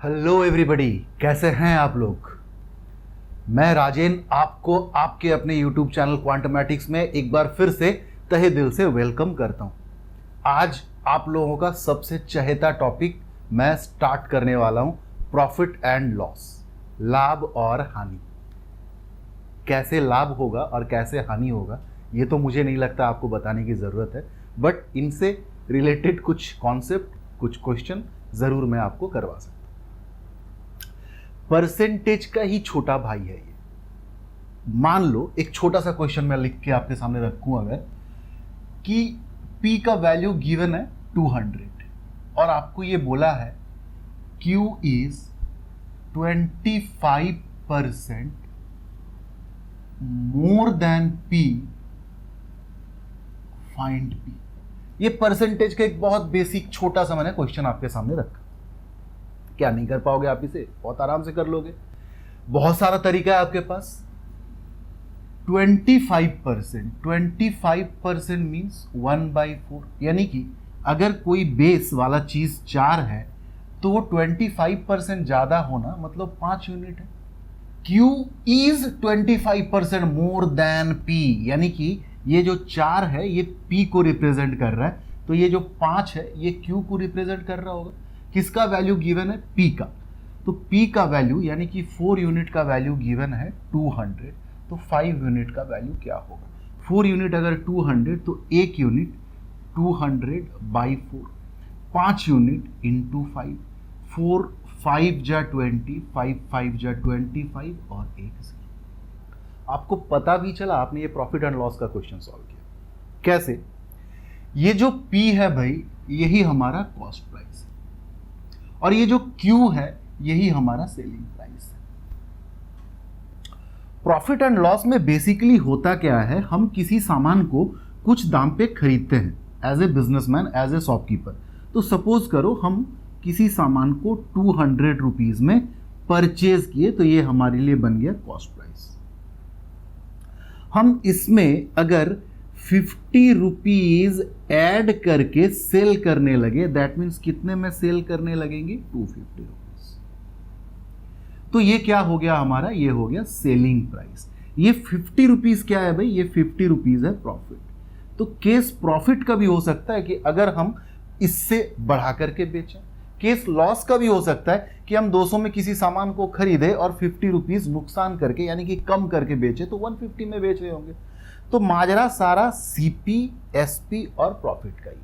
Hello everybody, कैसे हैं आप लोग। मैं राजेन आपको आपके अपने यूट्यूब चैनल क्वांटमेटिक्स में एक बार फिर से तहे दिल से वेलकम करता हूं। आज आप लोगों का सबसे चहेता टॉपिक मैं स्टार्ट करने वाला हूं, प्रॉफिट एंड लॉस, लाभ और हानि। कैसे लाभ होगा और कैसे हानि होगा ये तो मुझे नहीं लगता आपको बताने की ज़रूरत है, बट इनसे रिलेटेड कुछ कॉन्सेप्ट, कुछ क्वेश्चन ज़रूर मैं आपको करवा सकता हूं। परसेंटेज का ही छोटा भाई है ये। मान लो एक छोटा सा क्वेश्चन मैं लिख के आपके सामने रखूं अगर, कि P का वैल्यू गिवन है 200 और आपको ये बोला है Q is 25% more than P, find P। ये परसेंटेज का एक बहुत बेसिक छोटा सा मैंने क्वेश्चन आपके सामने रखा। क्या नहीं कर पाओगे आप इसे? बहुत आराम से कर लोगे। बहुत सारा तरीका है आपके पास। 25% मीन्स 1/4, यानी कि अगर कोई बेस वाला चीज 4 है तो वो 25% ज्यादा होना मतलब 5 यूनिट है। Q is 25% more than P, यानी कि ये जो 4 है ये P को रिप्रेजेंट कर रहा है, तो ये जो 5 है ये Q को रिप्रेजेंट कर रहा होगा। किसका वैल्यू गिवन है? P का। तो P का वैल्यू यानी कि 4 यूनिट का वैल्यू गिवन है 200, तो 5 यूनिट का वैल्यू क्या होगा? 4 यूनिट अगर 200 तो 1 यूनिट 200/4, 5 यूनिट इंटू 5, 4 5 जा 20, 5 5 जा 25 और 1 0। आपको पता भी चला, आपने ये प्रॉफिट एंड लॉस का क्वेश्चन सॉल्व किया। कैसे? ये जो P है भाई यही हमारा कॉस्ट प्राइस है और ये जो Q है यही हमारा सेलिंग प्राइस है। प्रॉफिट एंड लॉस में बेसिकली होता क्या है, हम किसी सामान को कुछ दाम पे खरीदते हैं as a businessman, as a shopkeeper. तो सपोज करो हम किसी सामान को 200 रुपीज में परचेज किए, तो ये हमारे लिए बन गया कॉस्ट प्राइस। हम इसमें अगर 50 रुपीज ऐड करके सेल करने लगे, दैट मीन्स कितने में सेल करने लगेंगे? 250 रुपीज। तो ये क्या हो गया हमारा? ये हो गया सेलिंग प्राइस। ये 50 रुपीज क्या है भाई? ये 50 रुपीज है प्रॉफिट। तो केस प्रॉफिट का भी हो सकता है कि अगर हम इससे बढ़ा करके बेचें। केस लॉस का भी हो सकता है कि हम 200 में किसी सामान को खरीदे और 50 रुपीज नुकसान करके यानी कि कम करके बेचे, तो 150 में बेच रहे होंगे। तो माजरा सारा CP, SP और प्रॉफिट का ही है।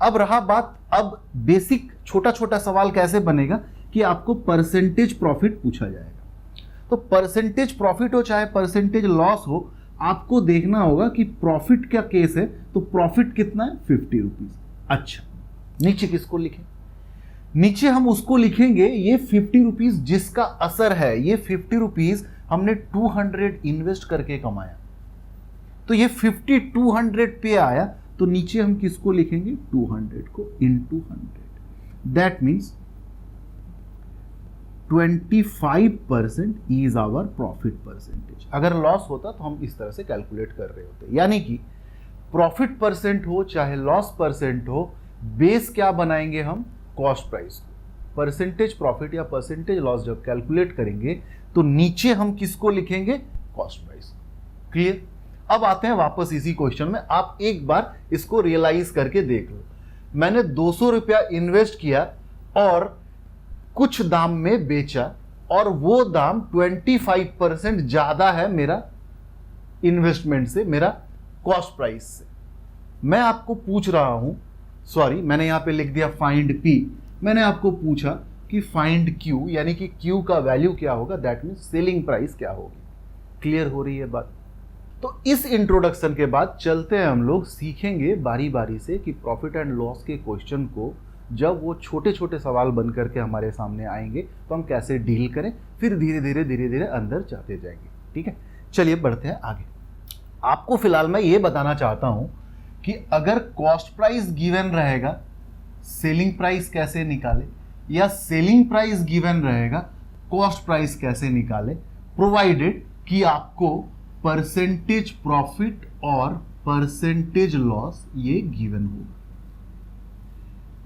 अब रहा बात, अब बेसिक छोटा छोटा सवाल कैसे बनेगा कि आपको परसेंटेज प्रॉफिट पूछा जाएगा। तो परसेंटेज प्रॉफिट हो चाहे परसेंटेज लॉस हो, आपको देखना होगा कि प्रॉफिट क्या केस है। तो प्रॉफिट कितना है? 50 रुपीज। अच्छा, नीचे किसको लिखें? नीचे हम उसको लिखेंगे ये 50 रुपीज जिसका असर है। ये 50 रुपीज हमने 200 इन्वेस्ट करके कमाया, तो ये 50 200 पे आया, तो नीचे हम किसको लिखेंगे? 200 को into 100। That means 25% is our profit percentage. अगर लॉस होता तो हम इस तरह से कैलकुलेट कर रहे होते, यानी कि प्रॉफिट परसेंट हो चाहे लॉस परसेंट हो, बेस क्या बनाएंगे हम? कॉस्ट प्राइस को। परसेंटेज प्रॉफिट या परसेंटेज लॉस जब कैलकुलेट करेंगे तो नीचे हम किसको लिखेंगे? Cost price. क्लियर? अब आते हैं वापस इसी क्वेश्चन में। आप एक बार इसको रियलाइज करके देख लो। मैंने 200 रुपया इन्वेस्ट किया और कुछ दाम में बेचा और वो दाम 25% ज्यादा है मेरा इन्वेस्टमेंट से, मेरा कॉस्ट प्राइस से। मैं आपको पूछ रहा हूं, सॉरी मैंने यहां पे लिख दिया फाइंड P। मैंने आपको पूछा कि फाइंड Q, यानी कि Q का वैल्यू क्या होगा? दैट मीन्स सेलिंग प्राइस क्या होगी। क्लियर हो रही है बात? तो इस इंट्रोडक्शन के बाद चलते हैं हम लोग, सीखेंगे बारी बारी से कि प्रॉफिट एंड लॉस के क्वेश्चन को जब वो छोटे छोटे सवाल बन करके हमारे सामने आएंगे तो हम कैसे डील करें, फिर धीरे धीरे अंदर जाते जाएंगे। ठीक है, चलिए बढ़ते हैं आगे। आपको फिलहाल मैं ये बताना चाहता हूं कि अगर कॉस्ट प्राइस गिवन रहेगा, सेलिंग प्राइस कैसे निकाले, या सेलिंग प्राइस गिवन रहेगा, कॉस्ट प्राइस कैसे निकाले, प्रोवाइडेड कि आपको परसेंटेज प्रॉफिट और परसेंटेज लॉस ये गिवन होगा।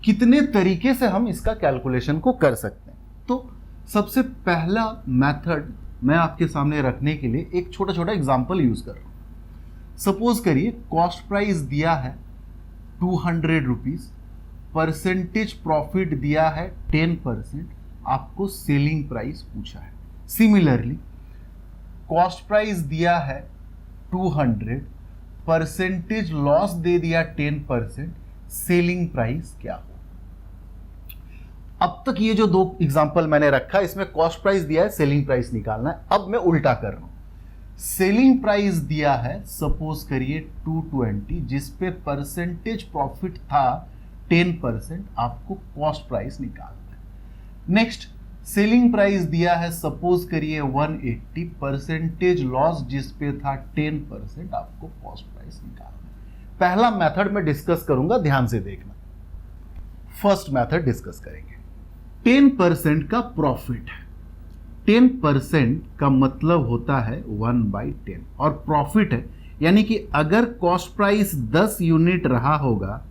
कितने तरीके से हम इसका कैलकुलेशन को कर सकते हैं। तो सबसे पहला मेथड मैं आपके सामने रखने के लिए एक छोटा छोटा एग्जांपल यूज कर रहा हूं। सपोज करिए कॉस्ट प्राइस दिया है 200 रुपीज, परसेंटेज प्रॉफिट दिया है 10%, आपको सेलिंग प्राइस पूछा है। सिमिलरली कॉस्ट प्राइस दिया है 200, परसेंटेज लॉस दे दिया 10%, सेलिंग प्राइस क्या हो। अब तक ये जो दो एग्जांपल मैंने रखा, इसमें कॉस्ट प्राइस दिया है, सेलिंग प्राइस निकालना है। अब मैं उल्टा कर रहा हूं। सेलिंग प्राइस दिया है सपोज करिए 220, जिस पे परसेंटेज प्रॉफिट था 10%, आपको कॉस्ट प्राइस निकालना है। नेक्स्ट सेलिंग प्राइस दिया है सपोज करिए 180, परसेंटेज लॉस जिस पे था 10%, आपको कॉस्ट प्राइस निकालना है। पहला मेथड मैं डिस्कस करूंगा, ध्यान से देखना। फर्स्ट मेथड डिस्कस करेंगे। 10% का प्रॉफिट है। 10% का मतलब होता है 1/10 और प्रॉफिट है, यानी कि अगर कॉस्ट प्राइस 10 यूनिट रहा होगा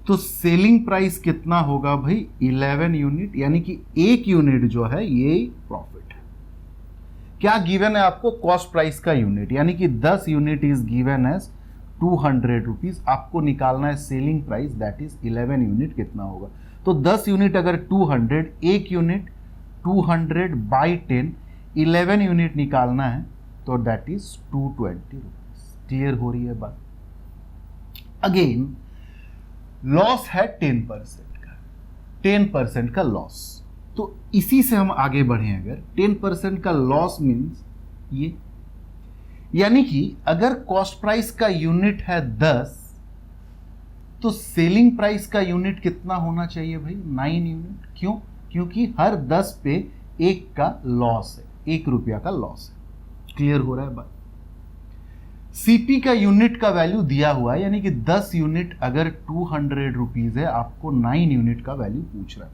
तो सेलिंग प्राइस कितना होगा भाई? 11 यूनिट, यानी कि 1 यूनिट जो है ये प्रॉफिट है। क्या गिवन है आपको? कॉस्ट प्राइस का यूनिट, यानी कि 10 unit is given as 200 rupees. आपको निकालना है selling price, that is 11 unit कितना होगा। तो 10 यूनिट अगर 200, 1 यूनिट 200/10, 11 यूनिट निकालना है तो दैट इज 220 रुपीज। क्लियर हो रही है बात? अगेन लॉस है 10% का, 10% का लॉस। तो इसी से हम आगे बढ़े। अगर 10% का लॉस मीन्स ये, यानी कि अगर कॉस्ट प्राइस का यूनिट है 10, तो सेलिंग प्राइस का यूनिट कितना होना चाहिए भाई? 9 यूनिट। क्यों? क्योंकि हर 10 पे 1 का लॉस है, 1 रुपया का लॉस है। क्लियर हो रहा है बात? सीपी का यूनिट का वैल्यू दिया हुआ है, यानी कि 10 यूनिट अगर 200 रुपीज है, आपको 9 यूनिट का वैल्यू पूछ रहा है।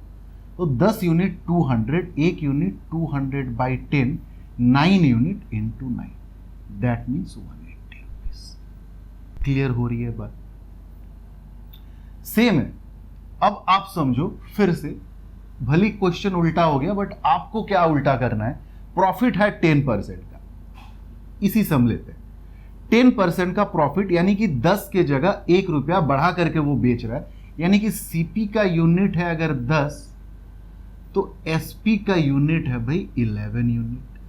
तो 10 unit 200, 1 unit 200/10, 9 unit into 9, that means 180 rupees. Clear हो रही है बात? सेम है। अब आप समझो फिर से, भली क्वेश्चन उल्टा हो गया, बट आपको क्या उल्टा करना है? प्रॉफिट है 10% का, इसी सम लेते हैं। 10% का प्रॉफिट, यानी कि 10 के जगह 1 रुपया बढ़ा करके वो बेच रहा है, यानी कि सीपी का यूनिट है अगर 10, तो एसपी का यूनिट है भाई 11 यूनिट,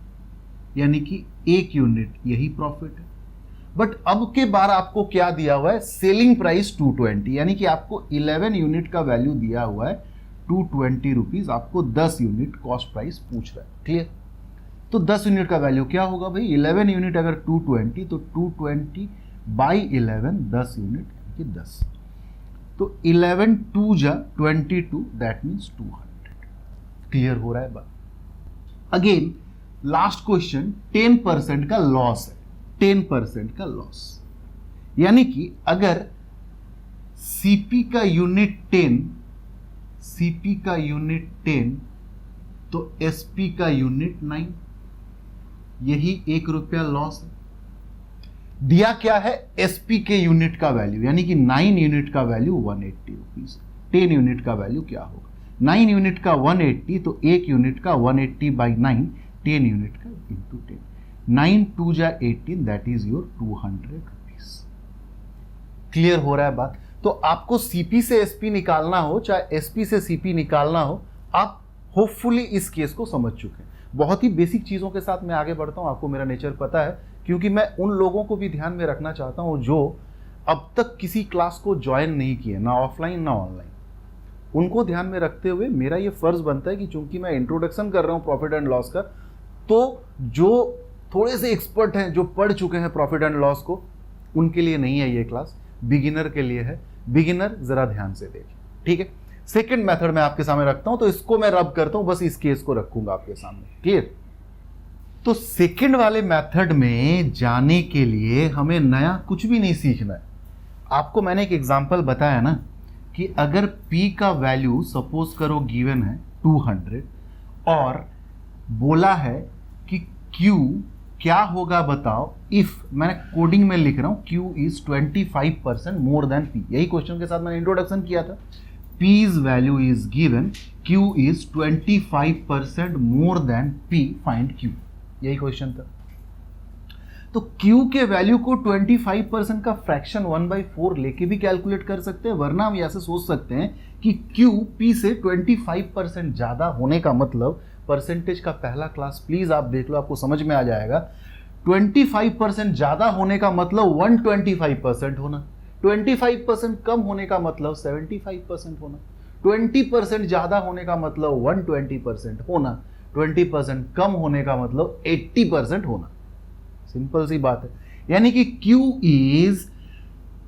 यानी कि 1 यूनिट, यही प्रॉफिट है। बट अब के बार आपको क्या दिया हुआ है? सेलिंग प्राइस 220, यानी कि आपको 11 यूनिट का वैल्यू दिया हुआ है 220 रुपीज, आपको 10 यूनिट कॉस्ट प्राइस पूछ रहा है। क्लियर? तो 10 यूनिट का वैल्यू क्या होगा भाई? 11 यूनिट अगर 220, तो 220/11, 10 यूनिट यानी कि 10, तो 11 2 जा 22, दैट मीन्स 200। क्लियर हो रहा है बात? अगेन लास्ट क्वेश्चन, 10% का लॉस है। 10% का लॉस, यानी कि अगर सीपी का यूनिट 10, सीपी का यूनिट 10, तो एसपी का यूनिट 9, यही 1 रुपया लॉस है। दिया क्या है? एसपी के यूनिट का वैल्यू, यानी कि 9 यूनिट का वैल्यू 180 रुपीज। 10 यूनिट का वैल्यू क्या होगा? 9 यूनिट का 180, तो 1 यूनिट का 180/9, 10 यूनिट का इंटू 10, 9 2 जा 18, that is your 200 rupees. Clear हो रहा है बात? तो आपको सीपी से एसपी निकालना हो, चाहे एसपी से सीपी निकालना हो, आप होपफुली इस केस को समझ चुके हैं। बहुत ही बेसिक चीजों के साथ मैं आगे बढ़ता हूं, आपको मेरा नेचर पता है, क्योंकि मैं उन लोगों को भी ध्यान में रखना चाहता हूं जो अब तक किसी क्लास को ज्वाइन नहीं किए, ना ऑफलाइन ना ऑनलाइन। उनको ध्यान में रखते हुए मेरा ये फर्ज बनता है कि चूंकि मैं इंट्रोडक्शन कर रहा हूं प्रॉफिट एंड लॉस का, तो जो थोड़े से एक्सपर्ट हैं, जो पढ़ चुके हैं प्रॉफिट एंड लॉस को, उनके लिए नहीं है ये क्लास, बिगिनर के लिए है। बिगिनर जरा ध्यान से देखिए, ठीक है? सेकंड मेथड मैं आपके सामने रखता हूं, तो इसको मैं रब करता हूं, बस इस केस को रखूंगा आपके सामने। क्लियर? तो सेकंड वाले मेथड में जाने के लिए हमें नया कुछ भी नहीं सीखना है। आपको मैंने एक एग्जांपल बताया ना कि अगर P का वैल्यू सपोज करो गिवन है 200 और बोला है कि Q क्या होगा बताओ इफ, मैंने कोडिंग में लिख रहा हूं, Q is 25% more than P। यही क्वेश्चन के साथ मैंने इंट्रोडक्शन किया था। P's value is given, Q is 25% more than P, find Q। यही क्वेश्चन था। तो Q के वैल्यू को 25% का फ्रैक्शन 1/4 लेके भी कैलकुलेट कर सकते हैं, वरना हम ऐसे सोच सकते हैं कि Q P से 25% ज्यादा होने का मतलब, परसेंटेज का पहला क्लास प्लीज आप देख लो, आपको समझ में आ जाएगा। 25% ज्यादा होने का मतलब 125% होना, 25% कम होने का मतलब 75% होना, 20% ज्यादा होने का मतलब 120% होना, 20% कम होने का मतलब 80% होना। सिंपल सी बात है। यानी कि Q इज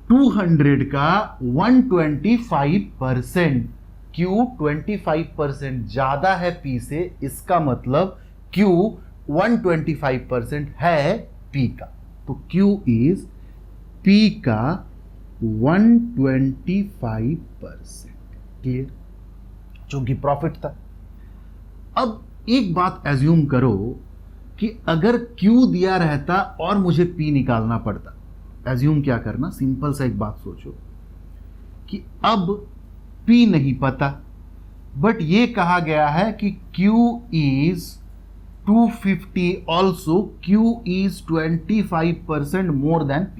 200 का 125%। Q 25% ज्यादा है P से, इसका मतलब Q 125% है P का। तो Q इज P का 125%। क्लियर? चूंकि प्रॉफिट था। अब एक बात एज्यूम करो कि अगर Q दिया रहता और मुझे P निकालना पड़ता। एज्यूम क्या करना, सिंपल सा एक बात सोचो कि अब P नहीं पता, बट ये कहा गया है कि Q is 250, also Q is 25% more than P।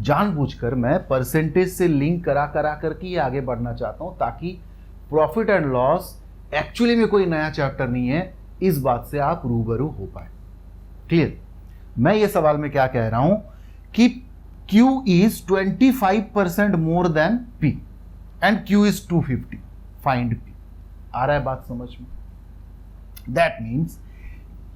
जानबूझकर मैं परसेंटेज से लिंक करा करके ही आगे बढ़ना चाहता हूं, ताकि प्रॉफिट एंड लॉस एक्चुअली में कोई नया चैप्टर नहीं है, इस बात से आप रूबरू हो पाए। क्लियर? मैं ये सवाल में क्या कह रहा हूं कि Q is 25% more than P and Q is 250, find P। आ रहा है बात समझ में? दैट मीन्स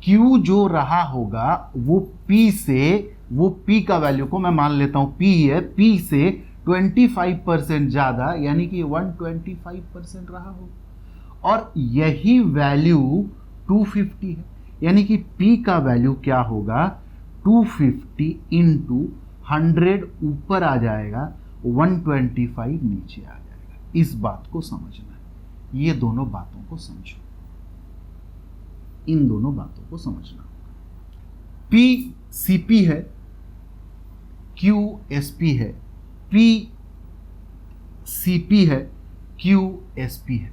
Q जो रहा होगा वो P से, वो P का वैल्यू को मैं मान लेता हूं P है, P से 25% ज्यादा, यानी कि 125% रहा होगा, और यही वैल्यू 250 है, यानी कि P का वैल्यू क्या होगा, 250 इंटू 100 ऊपर आ जाएगा, 125 नीचे आ जाएगा। इस बात को समझना है, ये दोनों बातों को समझो, इन दोनों बातों को समझना। P CP है, Q SP है, P CP है, Q SP है।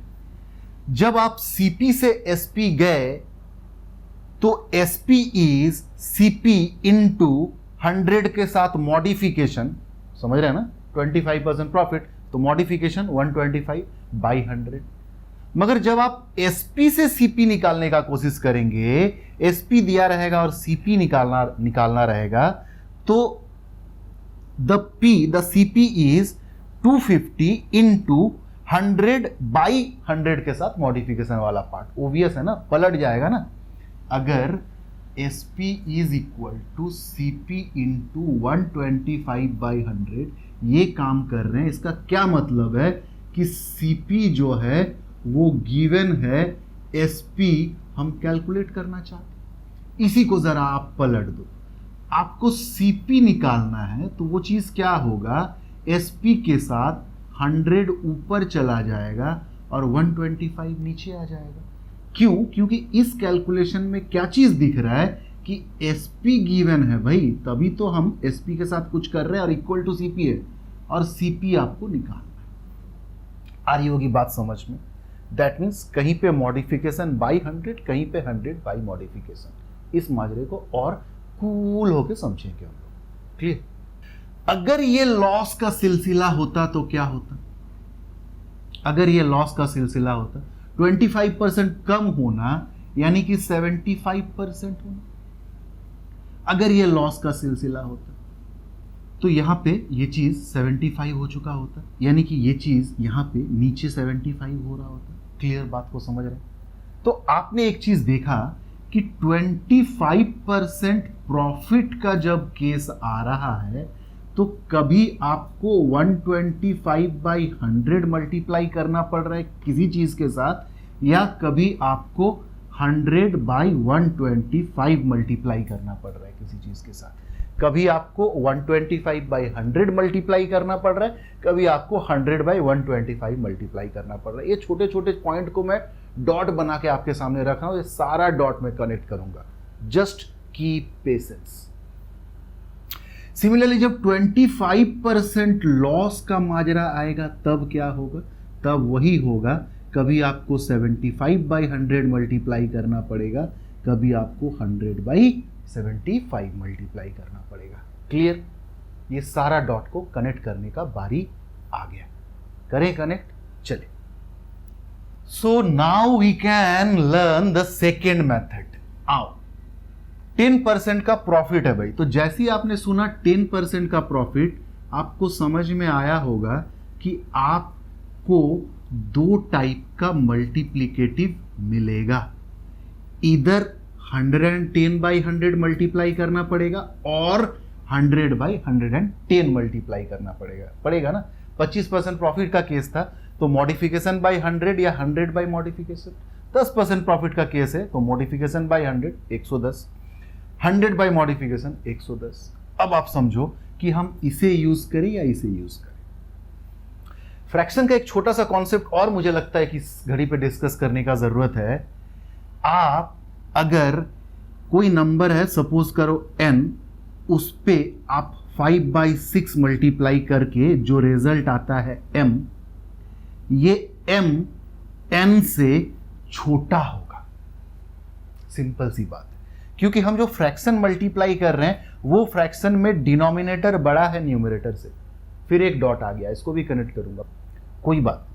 जब आप CP से SP गए तो SP इज CP इंटू 100 के साथ मॉडिफिकेशन, समझ रहे हैं ना, 25% प्रॉफिट, तो मॉडिफिकेशन 125/100। मगर जब आप SP से CP निकालने का कोशिश करेंगे, SP दिया रहेगा और CP निकालना रहेगा, तो द CP इज 250 इंटू 100/100 के साथ मॉडिफिकेशन वाला पार्ट। ओबियस है ना, पलट जाएगा ना। अगर SP is equal to CP into 125/100 ये काम कर रहे हैं, इसका क्या मतलब है कि CP जो है वो गिवन है, SP हम कैलकुलेट करना चाहते हैं। इसी को जरा आप पलट दो, आपको CP निकालना है तो वो चीज क्या होगा, SP के साथ 100 ऊपर चला जाएगा और 125 नीचे आ जाएगा। क्यों? क्योंकि इस कैलकुलेशन में क्या चीज दिख रहा है कि SP गिवन है भाई, तभी तो हम SP के साथ कुछ कर रहे हैं और इक्वल टू CP है, और CP आपको निकालना है। आ रही होगी बात समझ में? दैट मीन्स कहीं पे मॉडिफिकेशन बाई 100, कहीं पे 100 बाई मॉडिफिकेशन। इस माजरे को और कूल होके समझेंगे हम लोग। क्लियर? अगर ये लॉस का सिलसिला होता तो क्या होता? अगर ये लॉस का सिलसिला होता, 25% कम होना यानी कि 75% होना। अगर ये लॉस का सिलसिला होता तो यहां पे ये चीज 75 हो चुका होता, यानी कि ये चीज यहां पे नीचे 75 हो रहा होता। क्लियर? बात को समझ रहे? तो आपने एक चीज देखा कि 25% प्रॉफिट का जब केस आ रहा है तो कभी आपको 125/100 मल्टीप्लाई करना पड़ रहा है किसी चीज के साथ, या कभी आपको 100/125 मल्टीप्लाई करना पड़ रहा है किसी चीज के साथ। कभी आपको 125/100 मल्टीप्लाई करना पड़ रहा है, कभी आपको 100/125 मल्टीप्लाई करना पड़ रहा है। ये छोटे छोटे पॉइंट को मैं डॉट बना के आपके सामने रख रहा हूं, ये सारा डॉट में कनेक्ट करूंगा। Just keep patience. सिमिलरली जब 25% लॉस का माजरा आएगा तब क्या होगा, तब वही होगा, कभी आपको 75/100 मल्टीप्लाई करना पड़ेगा, कभी आपको 100/75 मल्टीप्लाई करना पड़ेगा। क्लियर? ये सारा डॉट को कनेक्ट करने का बारी आ गया। करें कनेक्ट, चले। So now we can learn the second method. आओ, 10% का प्रॉफिट है भाई, तो जैसे ही आपने सुना 10% का प्रॉफिट, आपको समझ में आया होगा कि आपको दो टाइप का मल्टीप्लिकेटिव मिलेगा। इधर 110/100 मल्टीप्लाई करना पड़ेगा और 100/110 मल्टीप्लाई करना पड़ेगा ना। 25% प्रॉफिट का केस था तो मॉडिफिकेशन बाय 100 या 100 बाय मॉडिफिकेशन। 10% प्रॉफिट का केस है तो मॉडिफिकेशन बाय 100 110, 100 बाय मॉडिफिकेशन 110। अब आप समझो कि हम इसे यूज करें या इसे यूज करें। फ्रैक्शन का एक छोटा सा कॉन्सेप्ट और मुझे लगता है कि इस घड़ी पे डिस्कस करने का जरूरत है। आप अगर कोई नंबर है, सपोज करो n, उस पे आप 5/6 मल्टीप्लाई करके जो रिजल्ट आता है m, ये m n से छोटा होगा। सिंपल सी बात है, क्योंकि हम जो फ्रैक्शन मल्टीप्लाई कर रहे हैं वो फ्रैक्शन में डिनोमिनेटर बड़ा है न्यूमरेटर से। फिर एक डॉट आ गया, इसको भी कनेक्ट करूंगा, कोई बात।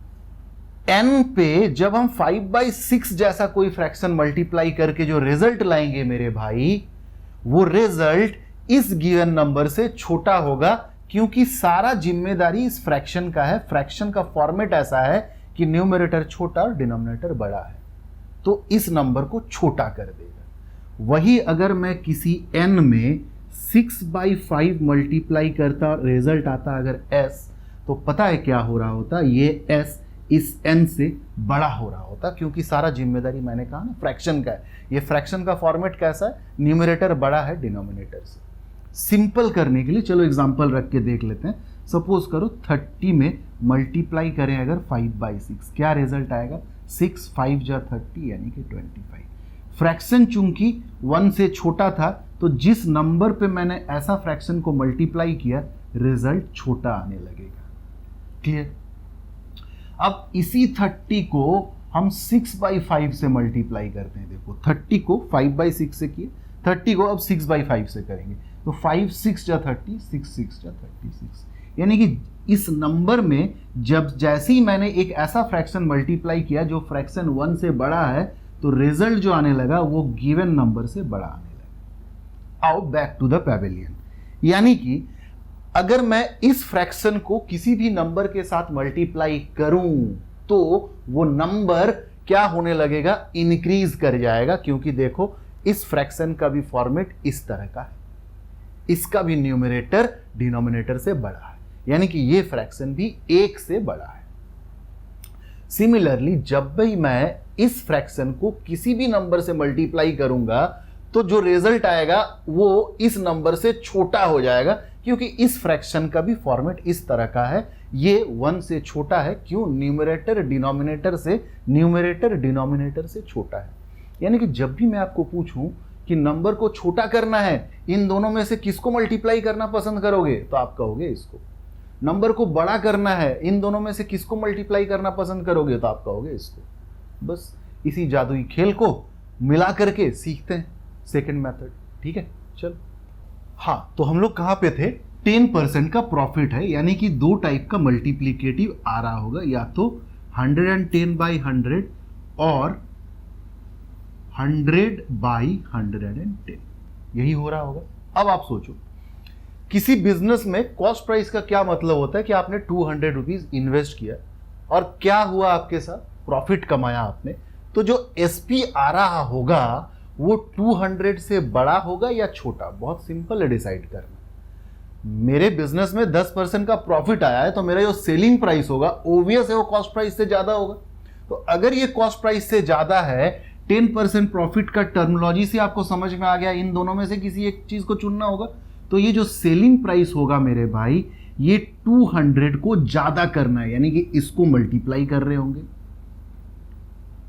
n पे जब हम 5/6 जैसा कोई फ्रैक्शन मल्टीप्लाई करके जो रिजल्ट लाएंगे मेरे भाई, वो रिजल्ट इस गिवन नंबर से छोटा होगा, क्योंकि सारा जिम्मेदारी इस फ्रैक्शन का है। फ्रैक्शन का फॉर्मेट ऐसा है कि न्यूमरेटर छोटा और डिनोमिनेटर बड़ा है, तो इस नंबर को छोटा कर देगा। वही अगर मैं किसी n में 6/5 मल्टीप्लाई करता, रिजल्ट आता अगर s, तो पता है क्या हो रहा होता, ये s इस n से बड़ा हो रहा होता, क्योंकि सारा जिम्मेदारी मैंने कहा ना फ्रैक्शन का है। ये फ्रैक्शन का फॉर्मेट कैसा है, न्यूमरेटर बड़ा है डिनोमिनेटर से। सिंपल करने के लिए चलो एग्जांपल रख के देख लेते हैं। सपोज करो 30 में मल्टीप्लाई करें अगर 5/6, क्या रिजल्ट आएगा, 6 5 जा 30 यानी कि 25। फ्रैक्शन चूंकि 1 से छोटा था, तो जिस नंबर पे मैंने ऐसा फ्रैक्शन को मल्टीप्लाई किया, रिजल्ट छोटा आने लगेगा। क्लियर? अब इसी 30 को हम 6/5 से मल्टीप्लाई करते हैं। देखो 30 को 5/6 से किए, 30 को अब 6/5 से करेंगे, तो 5 6 जा 30, 6 6 जा 36। यानी कि इस नंबर में जब जैसे ही मैंने एक ऐसा फ्रैक्शन मल्टीप्लाई किया जो फ्रैक्शन 1 से बड़ा है, तो रिजल्ट जो आने लगा वो गिवन नंबर से बड़ा आने लगा। आओ बैक टू द पैवेलियन। यानी कि अगर मैं इस फ्रैक्शन को किसी भी नंबर के साथ मल्टीप्लाई करूं, तो वो नंबर क्या होने लगेगा, इंक्रीज कर जाएगा। क्योंकि देखो इस फ्रैक्शन का भी फॉर्मेट इस तरह का है, इसका भी न्यूमरेटर डिनोमिनेटर से बड़ा है, यानी कि ये फ्रैक्शन भी 1 से बड़ा है। सिमिलरली जब भी मैं इस फ्रैक्शन को किसी भी नंबर से मल्टीप्लाई करूंगा, तो जो रिजल्ट आएगा वो इस नंबर से छोटा हो जाएगा, क्योंकि इस फ्रैक्शन का भी फॉर्मेट इस तरह का है। ये 1 से छोटा है, क्यों, न्यूमरेटर डिनोमिनेटर से छोटा है। यानी कि जब भी मैं आपको पूछूं कि नंबर को छोटा करना है, इन दोनों में से किसको मल्टीप्लाई करना पसंद करोगे, तो आप कहोगे इसको। नंबर को बड़ा करना है, इन दोनों में से किसको मल्टीप्लाई करना पसंद करोगे, तो आप कहोगे इसको। बस इसी जादुई खेल को मिला करके सीखते हैं सेकंड मेथड। ठीक है, चलो। हाँ, तो हम लोग कहां पे थे, 10% का प्रॉफिट है, यानी कि दो टाइप का मल्टीप्लिकेटिव आ रहा होगा, या तो 110/100 और 100/110, यही हो रहा होगा। अब आप सोचो, किसी बिजनेस में कॉस्ट प्राइस का क्या मतलब होता है कि आपने 200 रुपीज इन्वेस्ट किया और क्या हुआ आपके साथ, प्रॉफिट कमाया आपने, तो जो एसपी आ रहा होगा वो 200 से बड़ा होगा या छोटा। बहुत सिंपल है डिसाइड करना। मेरे बिजनेस में 10% का प्रॉफिट आया है, तो मेरा जो सेलिंग प्राइस होगा ओबियस है वो कॉस्ट प्राइस से ज्यादा होगा। तो अगर ये कॉस्ट प्राइस से ज्यादा है, 10% प्रॉफिट का टर्मिनोलॉजी से आपको समझ में आ गया, इन दोनों में से किसी एक चीज को चुनना होगा। तो ये जो सेलिंग प्राइस होगा मेरे भाई, ये 200 को ज्यादा करना है, यानी कि इसको मल्टीप्लाई कर रहे होंगे।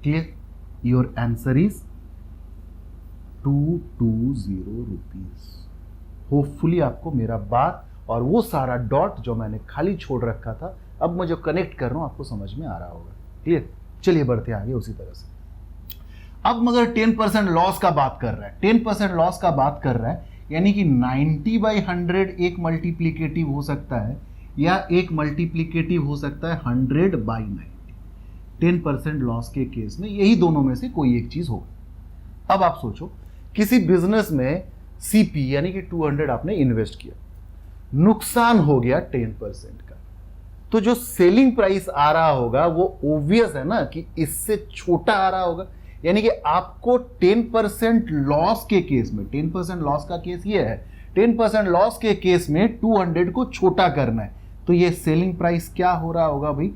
Clear? Your answer is 220 rupees. Hopefully आपको मेरा बात और वो सारा डॉट जो मैंने खाली छोड़ रखा था, अब मैं जो कनेक्ट कर रहा हूं आपको समझ में आ रहा होगा। क्लियर? चलिए बढ़ते आगे उसी तरह से। अब मगर 10% लॉस का बात कर रहा है, 10% लॉस का बात कर रहा है, यानी कि 90/100 एक मल्टीप्लिकेटिव हो सकता है या एक मल्टीप्लिकेटिव हो सकता है 100/90। 10% लॉस के केस में यही दोनों में से कोई एक चीज होगा। अब आप सोचो, किसी बिजनेस में सीपी यानी कि 200 आपने इन्वेस्ट किया, नुकसान हो गया 10% का, तो जो सेलिंग प्राइस आ रहा होगा वो ऑब्वियस है ना कि इससे छोटा आ रहा होगा। यानी कि आपको 10% लॉस के केस में, 10% लॉस का केस ये है, 10% लॉस के केस में 200 को छोटा करना है। तो ये सेलिंग प्राइस क्या हो रहा होगा भाई,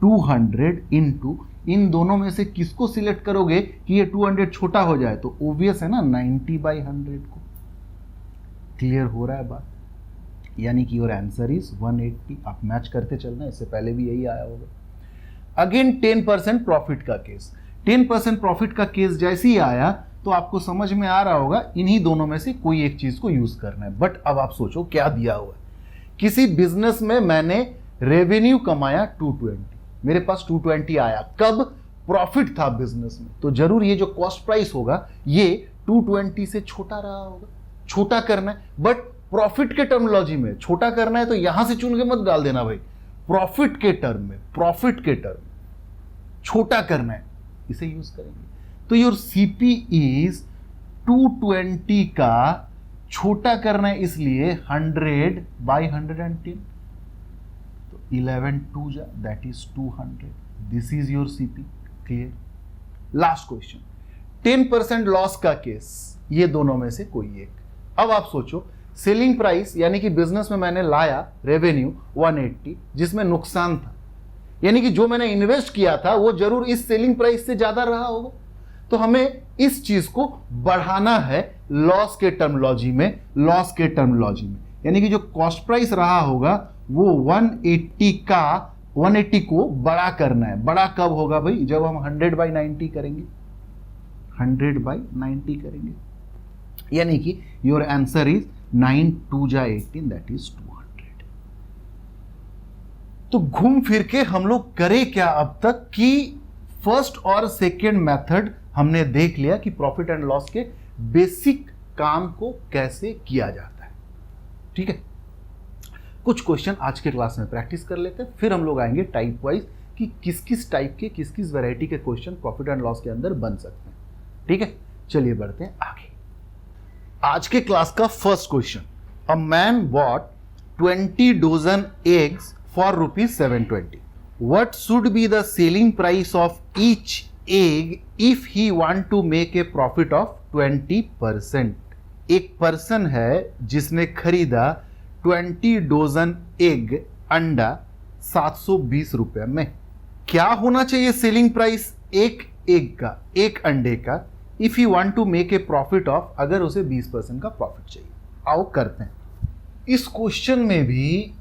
200 इंटू इन दोनों में से किसको सिलेक्ट करोगे कि ये 200 छोटा हो जाए, तो ऑब्वियस है ना 90/100 को। क्लियर हो रहा है बात? यानी कि योर आंसर इज 180। आप मैच करते चलना, इससे पहले भी यही आया होगा। अगेन 10% प्रॉफिट का केस, 10% प्रॉफिट का केस जैसे ही आया तो आपको समझ में आ रहा होगा इन्हीं दोनों में से कोई एक चीज को यूज करना है। बट अब आप सोचो क्या दिया हुआ है, किसी बिजनेस में मैंने रेवेन्यू कमाया 220, मेरे पास 220 आया, कब? प्रॉफिट था बिजनेस में, तो जरूर ये जो कॉस्ट प्राइस होगा ये 220 से छोटा रहा होगा। छोटा करना है, बट प्रॉफिट के टर्मिनोलॉजी में छोटा करना है तो यहां से चुन के मत डाल देना भाई, प्रॉफिट के टर्म में, प्रॉफिट के टर्म छोटा करना है, इसे यूज करेंगे। तो योर सीपी इज 220 का छोटा करना है, इसलिए 100/110, तो 11 2 जा, that is 200। This is your CP. Clear? Last question, 10% loss का केस, ये दोनों में से कोई एक। अब आप सोचो, सेलिंग प्राइस यानी कि बिजनेस में मैंने लाया रेवेन्यू 180 जिसमें नुकसान था, यानी कि जो मैंने इन्वेस्ट किया था वो जरूर इस सेलिंग प्राइस से ज्यादा रहा होगा, तो हमें इस चीज को बढ़ाना है लॉस के टर्मिनोलॉजी में, लॉस के टर्मिनोलॉजी में। यानी कि जो कॉस्ट प्राइस रहा होगा वो 180 को बड़ा करना है। बड़ा कब होगा भाई? जब हम 100/90 करेंगे, 100/90 करेंगे। यानी कि योर आंसर इज 9 2 जा 18, दैट इज 200। तो घूम फिर के हम लोग करें क्या अब तक कि फर्स्ट और सेकेंड मेथड हमने देख लिया कि प्रॉफिट एंड लॉस के बेसिक काम को कैसे किया जाता है। ठीक है, कुछ क्वेश्चन आज के क्लास में प्रैक्टिस कर लेते हैं, फिर हम लोग आएंगे टाइप वाइज कि किस किस टाइप के, किस किस वैरायटी के क्वेश्चन प्रॉफिट एंड लॉस के अंदर बन सकते हैं। ठीक है, चलिए बढ़ते हैं आगे। आज के क्लास का first question, a man bought 20 dozen eggs for ₹720. What should be the selling price of each egg if he want to make a profit of 20%? एक पर्सन है जिसने खरीदा 20 डजन एग, अंडा 720 रुपए में। क्या होना चाहिए सेलिंग प्राइस एक एग का, एक अंडे का, if you want to make a profit of, अगर उसे 20% का प्रॉफिट चाहिए। आओ करते हैं। इस क्वेश्चन में भी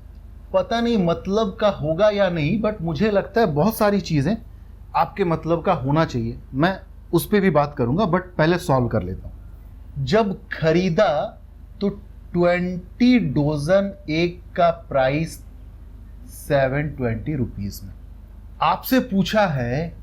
पता नहीं मतलब का होगा या नहीं, बट मुझे लगता है बहुत सारी चीजें आपके मतलब का होना चाहिए, मैं उस पर भी बात करूंगा, बट पहले सॉल्व कर लेता हूं। जब खरीदा तो 20 डजन एग का प्राइस 720 रुपीज में। आपसे पूछा है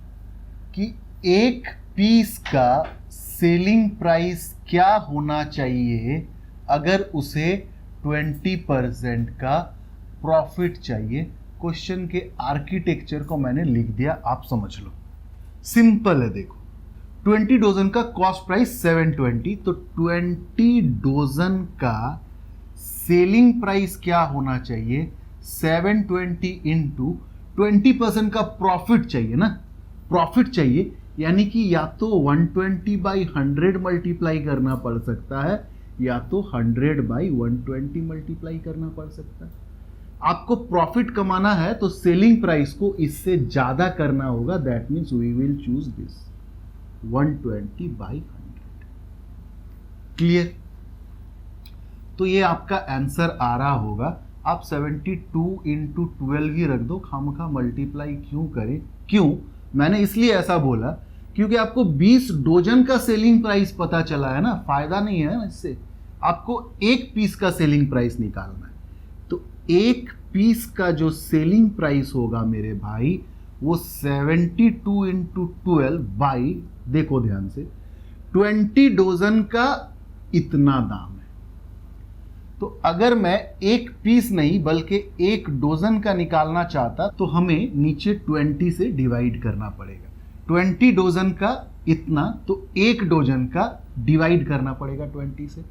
कि एक पीस का सेलिंग प्राइस क्या होना चाहिए अगर उसे 20% का प्रॉफिट चाहिए। क्वेश्चन के आर्किटेक्चर को मैंने लिख दिया, आप समझ लो। सिंपल है, देखो 20 डजन का कॉस्ट प्राइस 720, तो 20 डजन का सेलिंग प्राइस क्या होना चाहिए? 720 इंटू 20% का प्रॉफिट चाहिए ना, प्रॉफिट चाहिए, यानी कि या तो 120/100 मल्टीप्लाई करना पड़ सकता है या तो 100/120 मल्टीप्लाई करना पड़ सकता है। आपको प्रॉफिट कमाना है तो सेलिंग प्राइस को इससे ज्यादा करना होगा, that means we will choose this 120/100। Clear? तो ये आपका आंसर आ रहा होगा। आप 72 इंटू 12 ही रख दो, खामखा मल्टीप्लाई क्यों करें? क्यों? मैंने इसलिए ऐसा बोला क्योंकि आपको 20 डजन का सेलिंग प्राइस पता चला है ना, फायदा नहीं है ना इससे। आपको एक पीस का सेलिंग प्राइस निकालना है। तो एक पीस का जो सेलिंग प्राइस होगा मेरे भाई वो 72 इंटू 12 बाई, देखो ध्यान से, 20 डोजन का इतना दाम है। तो अगर मैं एक पीस नहीं बल्कि एक डोजन का निकालना चाहता तो हमें नीचे 20 से डिवाइड करना पड़ेगा। 20 डोजन का इतना, तो एक डोजन का डिवाइड करना पड़ेगा 20 से।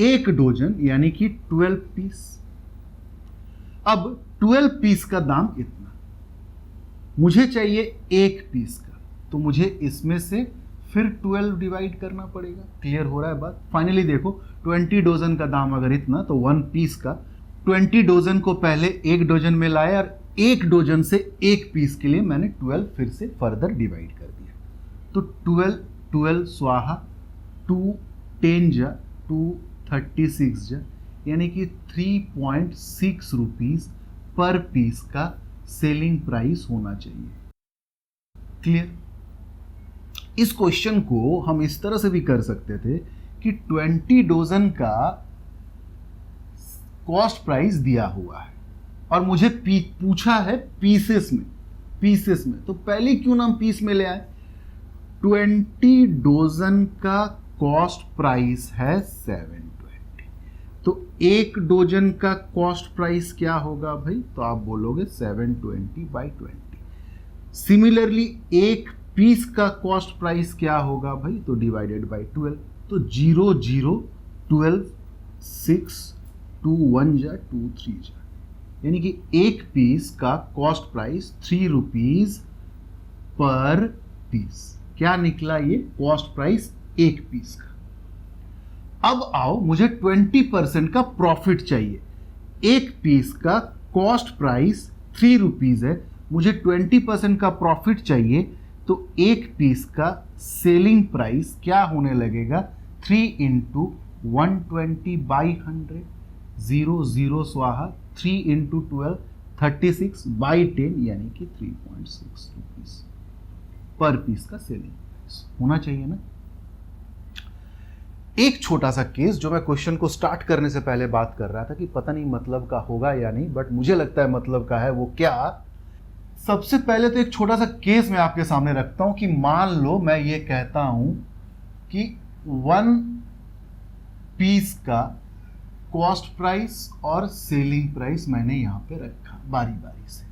एक डोजन यानी कि 12 पीस। अब 12 पीस का दाम इतना, मुझे चाहिए एक पीस का, तो मुझे इसमें से फिर 12 डिवाइड करना पड़ेगा। क्लियर हो रहा है बात? फाइनली देखो, 20 डोजन का दाम अगर इतना, तो 1 पीस का 20 डोजन को पहले एक डोजन में लाया और एक डोजन से एक पीस के लिए मैंने 12 फिर से फर्दर डिवाइड कर दिया। तो 12 स्वाहा, 2 10 जा, 2 36 जा, यानी कि 3.6 रुपीज पर पीस का सेलिंग प्राइस होना चाहिए। क्लियर? इस क्वेश्चन को हम इस तरह से भी कर सकते थे कि 20 डोजन का कॉस्ट प्राइस दिया हुआ है और मुझे पूछा है पीसेस में, तो पहले क्यों ना हम पीस में ले आए। 20 डोजन का कॉस्ट प्राइस है 720, तो एक डोजन का कॉस्ट प्राइस क्या होगा भाई? तो आप बोलोगे 720/20। सिमिलरली एक पीस का कॉस्ट प्राइस क्या होगा भाई? तो डिवाइडेड बाय 12। तो 0 0 12 6 2 1 जा, 2 3 जा, यानी कि एक पीस का cost price 3 rupees per piece. क्या निकला ये कॉस्ट प्राइस एक पीस का। अब आओ, मुझे 20% का प्रॉफिट चाहिए। एक पीस का कॉस्ट प्राइस 3 रुपीज है, मुझे 20% का प्रॉफिट चाहिए, तो एक पीस का सेलिंग प्राइस क्या होने लगेगा? 3 इंटू 120/100, 0 0 स्वाहा, 3 इंटू 12 36/10, यानी कि 3.6 रुपीज पर पीस का सेलिंग प्राइस होना चाहिए ना। एक छोटा सा केस जो मैं क्वेश्चन को स्टार्ट करने से पहले बात कर रहा था कि पता नहीं मतलब का होगा या नहीं, बट मुझे लगता है मतलब का है। वो क्या? सबसे पहले तो एक छोटा सा केस मैं आपके सामने रखता हूं कि मान लो मैं ये कहता हूं कि 1 पीस का कॉस्ट प्राइस और सेलिंग प्राइस मैंने यहां पे रखा बारी बारी से।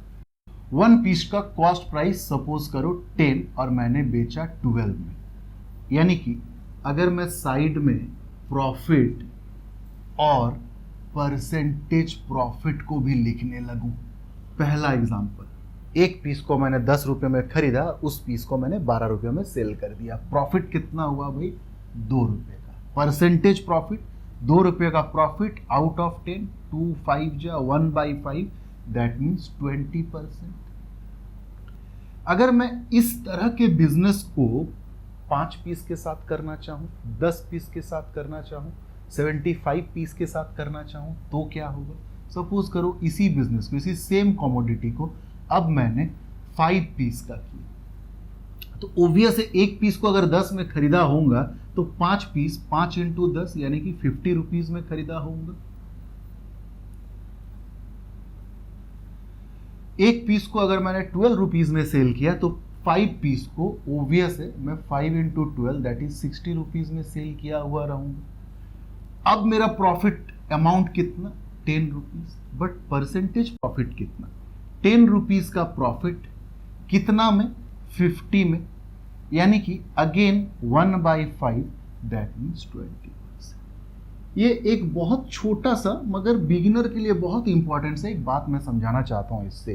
1 पीस का कॉस्ट प्राइस सपोज करो 10 और मैंने बेचा 12 में, यानी कि अगर मैं साइड में प्रॉफिट और परसेंटेज प्रॉफिट को भी लिखने लगूं। पहला एग्जांपल, एक पीस को मैंने 10 रुपये में खरीदा, उस पीस को मैंने 12 रुपये में सेल कर दिया। प्रॉफिट कितना हुआ भाई? 2 रुपये का। परसेंटेज प्रॉफिट, 2 रुपये का प्रॉफिट आउट ऑफ 10, 2 5 जा, 1/5, दैट मीन्स 20%। अगर मैं इस तरह के बिजनेस को 5 पीस के साथ करना चाहूं, 10 पीस के साथ करना चाहूं, 75 पीस के साथ करना चाहूं, तो क्या होगा? सपोज करो इसी बिजनेस को, इसी सेम कमोडिटी को अब मैंने 5 पीस का किया, तो ओब्वियस है एक पीस को अगर 10 में खरीदा होगा तो 5 पीस 5 इंटू 10 यानी कि 50 रुपीज में खरीदा होगा। एक पीस को अगर मैंने 12 रुपीज में सेल किया तो 5 पीस को ओब्वियस है मैं 5 इंटू 12 दैट इज 60 रुपीज में सेल किया हुआ रहूंगा। अब मेरा प्रॉफिट अमाउंट कितना? 10 रुपीज, बट परसेंटेज प्रॉफिट कितना? 10 रुपीज का प्रॉफिट कितना में? 50 में, यानी कि अगेन 1/5 दैट मीन्स 20%। ये एक बहुत छोटा सा मगर बिगिनर के लिए बहुत इंपॉर्टेंट सा एक बात मैं समझाना चाहता हूं इससे,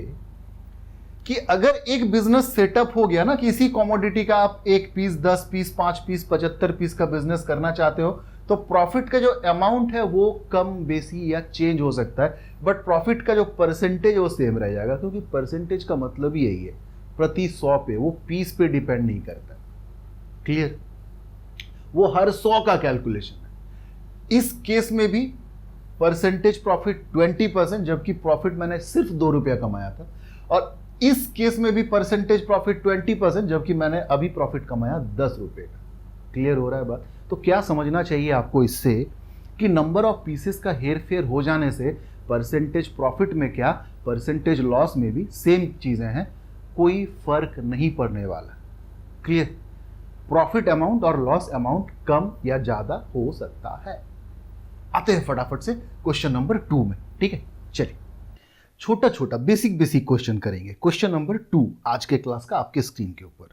कि अगर एक बिजनेस सेटअप हो गया ना कि इसी कमोडिटी का आप 1 पीस, 10 पीस, 5 पीस, 75 पीस का बिजनेस करना चाहते हो, तो प्रॉफिट का जो अमाउंट है वो कम बेसी या चेंज हो सकता है, बट प्रॉफिट का जो परसेंटेज वो सेम रह जाएगा, क्योंकि परसेंटेज का मतलब ही यही है, प्रति 100 पे, वो पीस पे डिपेंड नहीं करता। क्लियर? वो हर 100 का कैलकुलेशन है। इस केस में भी परसेंटेज प्रॉफिट 20%, जबकि प्रॉफिट मैंने सिर्फ 2 रुपया कमाया था, और इस केस में भी परसेंटेज प्रॉफिट 20%, जबकि मैंने अभी प्रॉफिट कमाया 10 रुपये का। क्लियर हो रहा है बात? तो क्या समझना चाहिए आपको इससे कि नंबर ऑफ पीसेस का हेर फेर हो जाने से परसेंटेज प्रॉफिट में क्या, परसेंटेज लॉस में भी सेम चीजें हैं, कोई फर्क नहीं पड़ने वाला। क्लियर? प्रॉफिट अमाउंट और लॉस अमाउंट कम या ज्यादा हो सकता है। आते हैं फटाफट से क्वेश्चन नंबर 2 में। ठीक है, चलिए छोटा छोटा बेसिक क्वेश्चन करेंगे। क्वेश्चन नंबर 2 आज के क्लास का आपके स्क्रीन के ऊपर।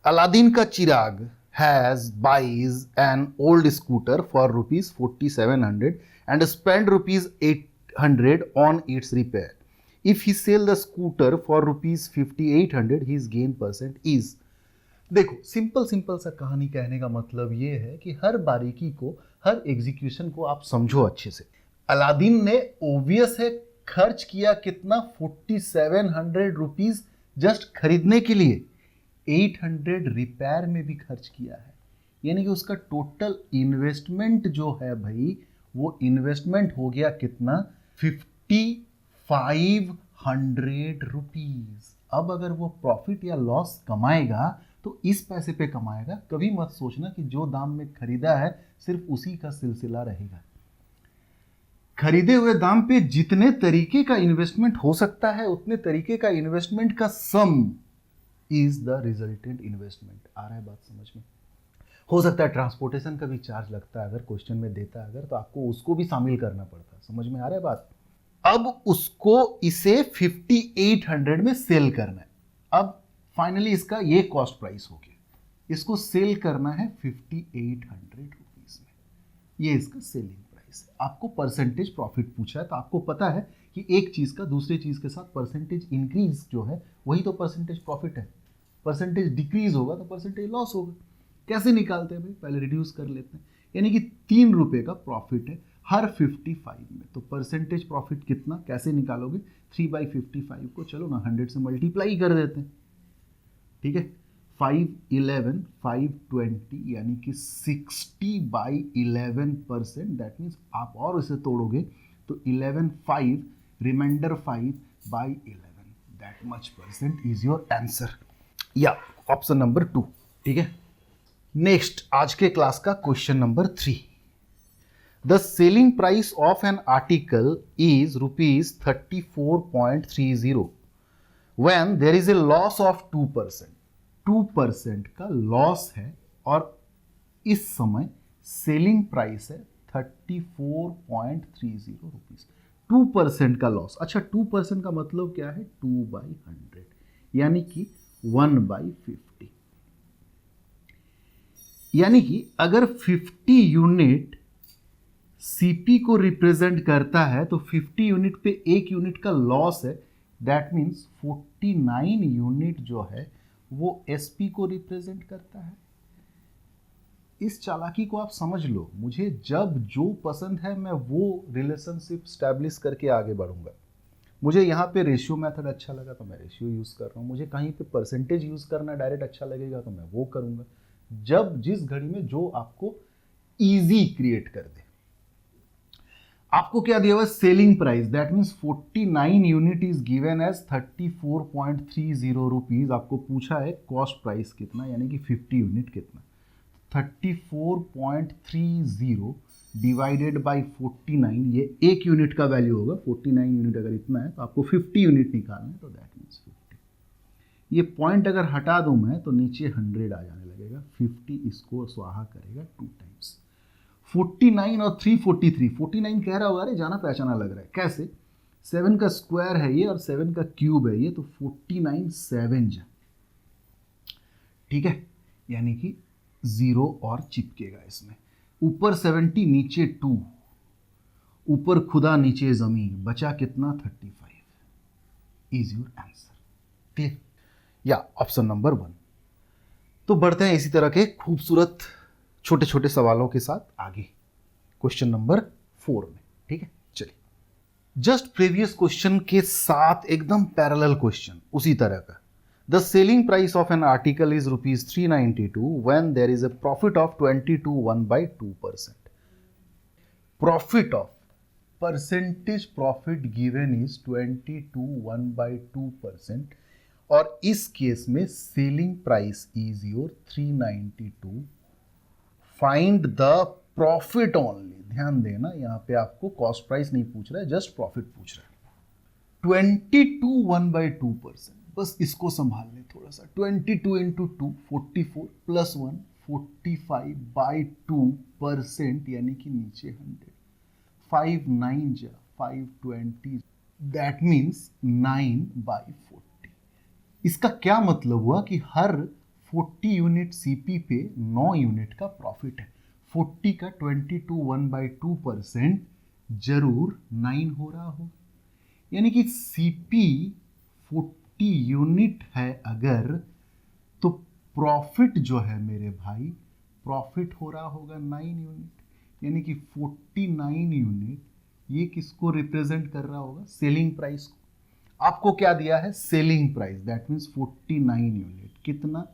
अलादीन का चिराग has buys an old scooter for rupees 4700 and spend rupees 800 on its repair. If he sell the scooter for rupees 5800, his gain percent is। देखो simple सा कहानी कहने का मतलब ये है कि हर बारीकी को, हर एग्जीक्यूशन को आप समझो अच्छे से। अलादीन ने ओबियस है खर्च किया कितना, 4700 रुपीज जस्ट खरीदने के लिए, 800 रिपेयर में भी खर्च किया है। यानी कि उसका टोटल इन्वेस्टमेंट जो है भाई, वो इन्वेस्टमेंट हो गया कितना, 5500 रुपीज। अब अगर वो प्रॉफिट या लॉस कमाएगा तो इस पैसे पे कमाएगा। कभी मत सोचना कि जो दाम में खरीदा है सिर्फ उसी का सिलसिला रहेगा। खरीदे हुए दाम पे जितने तरीके का इन्वेस्टमेंट हो सकता है, उतने तरीके का इन्वेस्टमेंट का sum is the resultant investment. आ रहा है बात समझ में? हो सकता है ट्रांसपोर्टेशन का भी चार्ज लगता है, अगर क्वेश्चन में देता है अगर, तो आपको उसको भी शामिल करना पड़ता है। समझ में आ रहा है बात? अब उसको इसे 5800 में सेल करना है। अब फाइनली इसका ये कॉस्ट प्राइस हो गया, इसको सेल करना है 5800 रुपीज में। ये इसका सेलिंग प्राइस है। आपको परसेंटेज प्रॉफिट पूछा है, तो आपको पता है कि एक चीज का दूसरे चीज के साथ परसेंटेज इंक्रीज जो है वही तो परसेंटेज प्रॉफिट है। परसेंटेज डिक्रीज होगा तो परसेंटेज लॉस होगा। कैसे निकालते हैं भाई? पहले रिड्यूस कर लेते हैं। यानी कि 3 रुपए का प्रॉफिट है हर 55 में, तो परसेंटेज प्रॉफिट कितना, कैसे निकालोगे? 3/55 को चलो ना 100 से मल्टीप्लाई कर देते हैं। ठीक है, 511 520 यानी कि 60/11%। दैट मीन्स आप और इसे तोड़ोगे तो 11 5 remainder 5/11, that much percent is your answer, या ऑप्शन नंबर 2। ठीक है, नेक्स्ट आज के क्लास का question number 3। The selling price of an article is ₹34.30 when there is a loss of 2%। 2% का लॉस है और इस समय सेलिंग प्राइस है 34.30 रुपीज। 2% का लॉस। अच्छा, 2% का मतलब क्या है? 2/100 यानी कि 1/50। यानी कि अगर 50 यूनिट सीपी को रिप्रेजेंट करता है तो 50 यूनिट पे 1 यूनिट का लॉस है। दैट मीन्स 49 यूनिट जो है वो एसपी को रिप्रेजेंट करता है। इस चालाकी को आप समझ लो। मुझे जब जो पसंद है मैं वो रिलेशनशिप स्टैब्लिश करके आगे बढ़ूंगा। मुझे यहाँ पे रेशियो मेथड अच्छा लगा तो मैं रेशियो यूज कर रहा हूँ, मुझे कहीं पे परसेंटेज यूज करना डायरेक्ट अच्छा लगेगा तो मैं वो करूंगा। जब जिस घड़ी में जो आपको इजी क्रिएट कर दे। आपको क्या दिया हुआ? Selling price, that means 49 unit is given as 34.30 rupees. आपको पूछा है कॉस्ट प्राइस कितना, यानी कि 50 यूनिट कितना। 34.30 डिवाइडेड बाई 49, ये 1 यूनिट का वैल्यू होगा। 49 यूनिट अगर इतना है तो आपको 50 यूनिट निकालना है, तो दैट मीन्स 50। ये पॉइंट अगर हटा दूं मैं तो नीचे 100 आ जाने लगेगा। 50 इसको स्वाहा करेगा 2 टाइम्स। 49 और 343, 49 कह रहा होगा अरे जाना पहचाना लग रहा है, कैसे? 7 का स्क्वायर है ये और 7 का क्यूब है ये, तो 49 7 जा। ठीक है, यानी कि 0 और चिपकेगा इसमें। ऊपर 70 नीचे 2, ऊपर खुदा नीचे जमीन, बचा कितना? 35 इज योर आंसर। क्लियर? या ऑप्शन नंबर 1। तो बढ़ते हैं इसी तरह के खूबसूरत छोटे छोटे सवालों के साथ आगे क्वेश्चन नंबर 4 में। ठीक है, चलिए जस्ट प्रीवियस क्वेश्चन के साथ एकदम पैरेलल क्वेश्चन उसी तरह का। The selling price of an article is ₹392 when there is a profit of 22.1/2%। Profit of, percentage profit given is 22.1/2%, और इस केस में selling price is your 392। Find the profit only. ध्यान देना, यहाँ पे आपको कॉस्ट प्राइस नहीं पूछ रहा है, जस्ट प्रॉफिट पूछ रहा है। 22 1/2%, बस इसको संभाल ले थोड़ा सा। 22 इंटू 2 44 प्लस 1 45/2%, यानी कि नीचे 100। 5 9 जा 520, दैट मीन्स 9/40। इसका क्या मतलब हुआ कि हर 40 यूनिट सीपी पे 9 यूनिट का प्रॉफिट है। 40 का 22 1/2% जरूर 9 हो रहा हो, यानी कि सीपी 40 यूनिट है अगर, तो प्रॉफिट जो है मेरे भाई, प्रॉफिट हो रहा होगा 9 यूनिट, यानी कि 49 यूनिट। ये किसको रिप्रेजेंट कर रहा होगा? सेलिंग प्राइस को। आपको क्या दिया है? Selling price, that means 49 unit. कितना?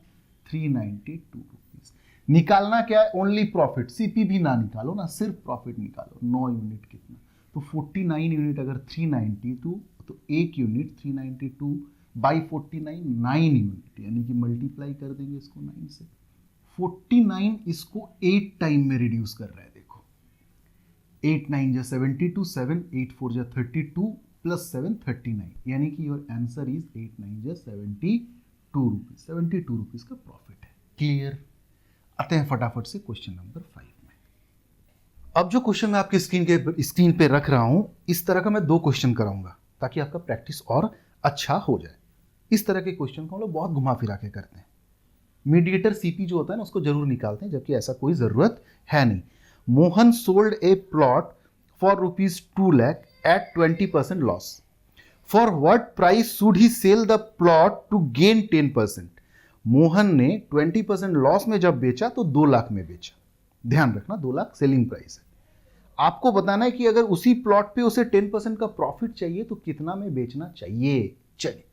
392 रुपीज। निकालना क्या है? Only profit. सीपी भी ना निकालो ना, सिर्फ प्रॉफिट निकालो। 9 यूनिट कितना? तो 49 यूनिट अगर 392, तो एक यूनिट 392 बाई 49 9 यूनिट, यानी कि मल्टीप्लाई कर देंगे इसको 9 से। 49 इसको 8 टाइम में रिड्यूस कर रहा है, देखो 8 9 जा 72, 7 8 4 जा 32 प्लस 7 39, यानी कि योर आंसर इज 8 9 जा 72 रुपीज। 72 रुपीज का प्रॉफिट है। क्लियर? आते हैं फटाफट से क्वेश्चन नंबर 5 में। अब जो क्वेश्चन मैं आपकी स्क्रीन पे रख रहा हूं, इस तरह का मैं 2 क्वेश्चन कराऊंगा ताकि आपका प्रैक्टिस और अच्छा हो जाए। इस तरह के क्वेश्चन को हम लोग बहुत घुमा फिरा के करते हैं। मीडिएटर सीपी जो होता है ना, उसको जरूर निकालते हैं, जबकि ऐसा कोई जरूरत है नहीं। Mohan sold a plot for ₹2 lakh at 20% loss. For what price should he sell the plot to gain 10%? Mohan ने 20% लॉस में जब बेचा तो 2 लाख में बेचा। ध्यान रखना, 2 लाख सेलिंग प्राइस है। आपको बताना है कि अगर उसी प्लॉट पे उसे 10% का प्रॉफिट चाहिए तो कितना में बेचना चाहिए। चलिए,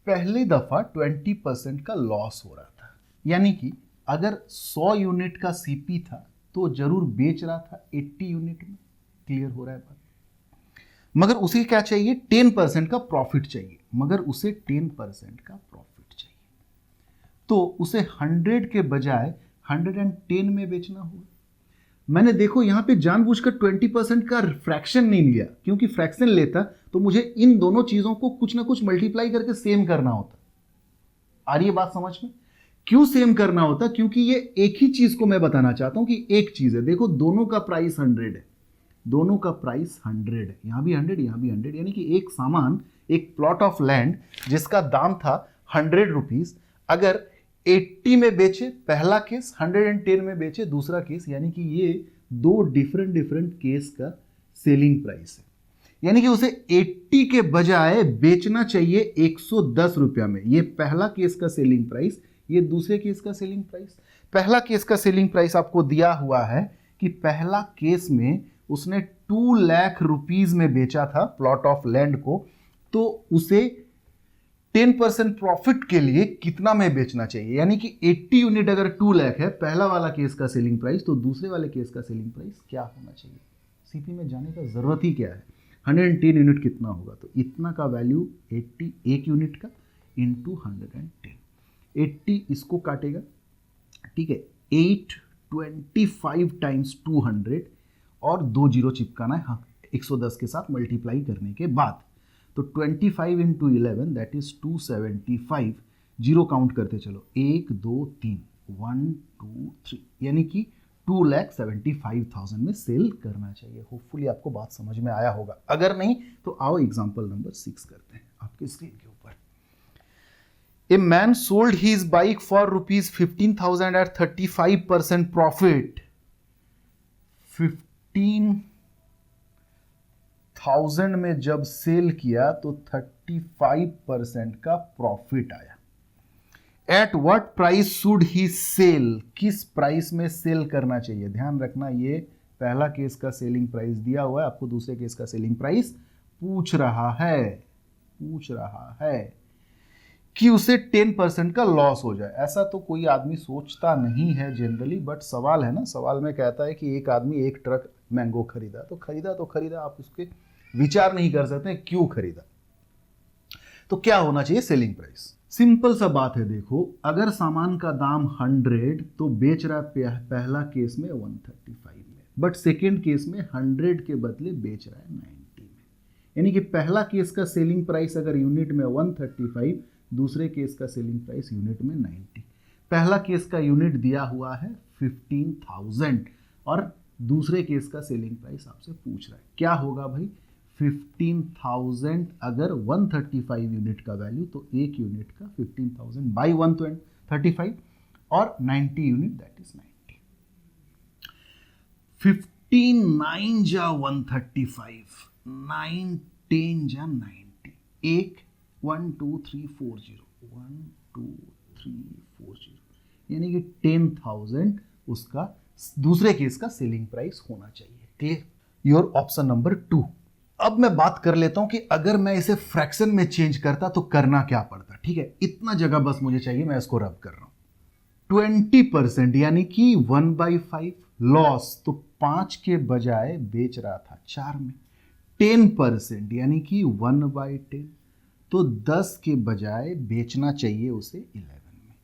पहली दफा 20% का लॉस हो रहा था, यानी कि अगर 100 यूनिट का सीपी था तो जरूर बेच रहा था 80 यूनिट में। क्लियर हो रहा है बात? मगर उसे क्या चाहिए? 10% का प्रॉफिट चाहिए। मगर उसे 10% का प्रॉफिट चाहिए तो उसे 100 के बजाय 110 में बेचना होगा। मैंने देखो यहां पे जानबूझकर 20% का फ्रैक्शन नहीं लिया, क्योंकि फ्रैक्शन लेता तो मुझे इन दोनों चीजों को कुछ ना कुछ मल्टीप्लाई करके सेम करना होता। आ रही है बात समझ में? क्यों सेम करना होता? क्योंकि ये एक ही चीज को मैं बताना चाहता हूं कि एक चीज है। देखो दोनों का प्राइस 100 है, दोनों का प्राइस 100 है, यहां भी 100 यहां भी 100, यानी कि एक सामान, एक प्लॉट ऑफ लैंड जिसका दाम था 100 रुपीज, अगर 80 में बेचे पहला केस, 110 में बेचे दूसरा केस, यानी कि ये 2 डिफरेंट केस का सेलिंग प्राइस है। यानी कि उसे 80 के बजाय बेचना चाहिए 110 रुपया में। ये पहला केस का सेलिंग प्राइस, ये दूसरे केस का सेलिंग प्राइस। पहला केस का सेलिंग प्राइस आपको दिया हुआ है कि पहला केस में उसने 2 लाख रुपीज में बेचा था प्लॉट ऑफ लैंड को, तो उसे 10% प्रॉफिट के लिए कितना में बेचना चाहिए। यानी कि 80 यूनिट अगर 2 लाख है पहला वाला केस का सेलिंग प्राइस, तो दूसरे वाले केस का सेलिंग प्राइस क्या होना चाहिए? सीपी में जाने का जरूरत ही क्या है? 110 यूनिट कितना होगा? तो इतना का वैल्यू 80, एक यूनिट का इंटू 110। 80 इसको काटेगा, ठीक है, 825 टाइम्स 200 और 2 जीरो चिपकाना है, हाँ 110 के साथ मल्टीप्लाई करने के बाद। तो 25 into 11 that is 275। Zero count करते चलो, 1 2 3 1 2 3, यानी कि 2,75,000 में सेल करना चाहिए। होपफुली आपको बात समझ में आया होगा। अगर नहीं तो आओ एग्जांपल नंबर 6 करते हैं आपके स्क्रीन के ऊपर। A man sold his bike for ₹15,000 at 35% profit. 15,000 में जब सेल किया तो 35% का प्रॉफिट आया। At what price should he sell? किस प्राइस में सेल करना चाहिए? ध्यान रखना, ये पहला केस का सेलिंग प्राइस दिया हुआ है, आपको दूसरे केस का सेलिंग प्राइस पूछ रहा है कि उसे 10% का लॉस हो जाए। ऐसा तो कोई आदमी सोचता नहीं है जनरली, बट सवाल है ना, सवाल में कहता है कि एक आदमी 1 ट्रक मैंगो खरीदा, तो खरीदा, आप उसके विचार नहीं कर सकते क्यों खरीदा। तो क्या होना चाहिए? Selling price. सिंपल सा बात है, देखो अगर सामान का दाम 100 तो बेच रहा है पहला केस में 135 में, बट सेकेंड केस में 100 के बदले बेच रहा है 90 में। यानी कि पहला केस का सेलिंग प्राइस अगर यूनिट में 135, दूसरे केस का सेलिंग प्राइस यूनिट में 90। पहला केस का यूनिट दिया हुआ है 15,000 और दूसरे केस का सेलिंग प्राइस आपसे पूछ रहा है क्या होगा भाई, 15,000 अगर 135 यूनिट का वैल्यू तो एक यूनिट का 15,000 बाई 135 और 90 यूनिट दैट इज 90। 15 जा 135, 9 10 जा 90, एक 1 2 3 4 0, 1 2 3 4 0, यानी कि 10,000 उसका दूसरे केस का सेलिंग प्राइस होना चाहिए। क्लियर? Your option number 2। अब मैं बात कर लेता हूं कि अगर मैं इसे फ्रैक्शन में चेंज करता तो करना क्या पड़ता। ठीक है, इतना जगह बस मुझे चाहिए, मैं इसको रब कर रहा हूं। 20% यानी कि 1/5 लॉस, तो 5 के बजाय बेच रहा था 4 में। 10% यानी कि 1/10, तो 10 के बजाय बेचना चाहिए उसे 11 में।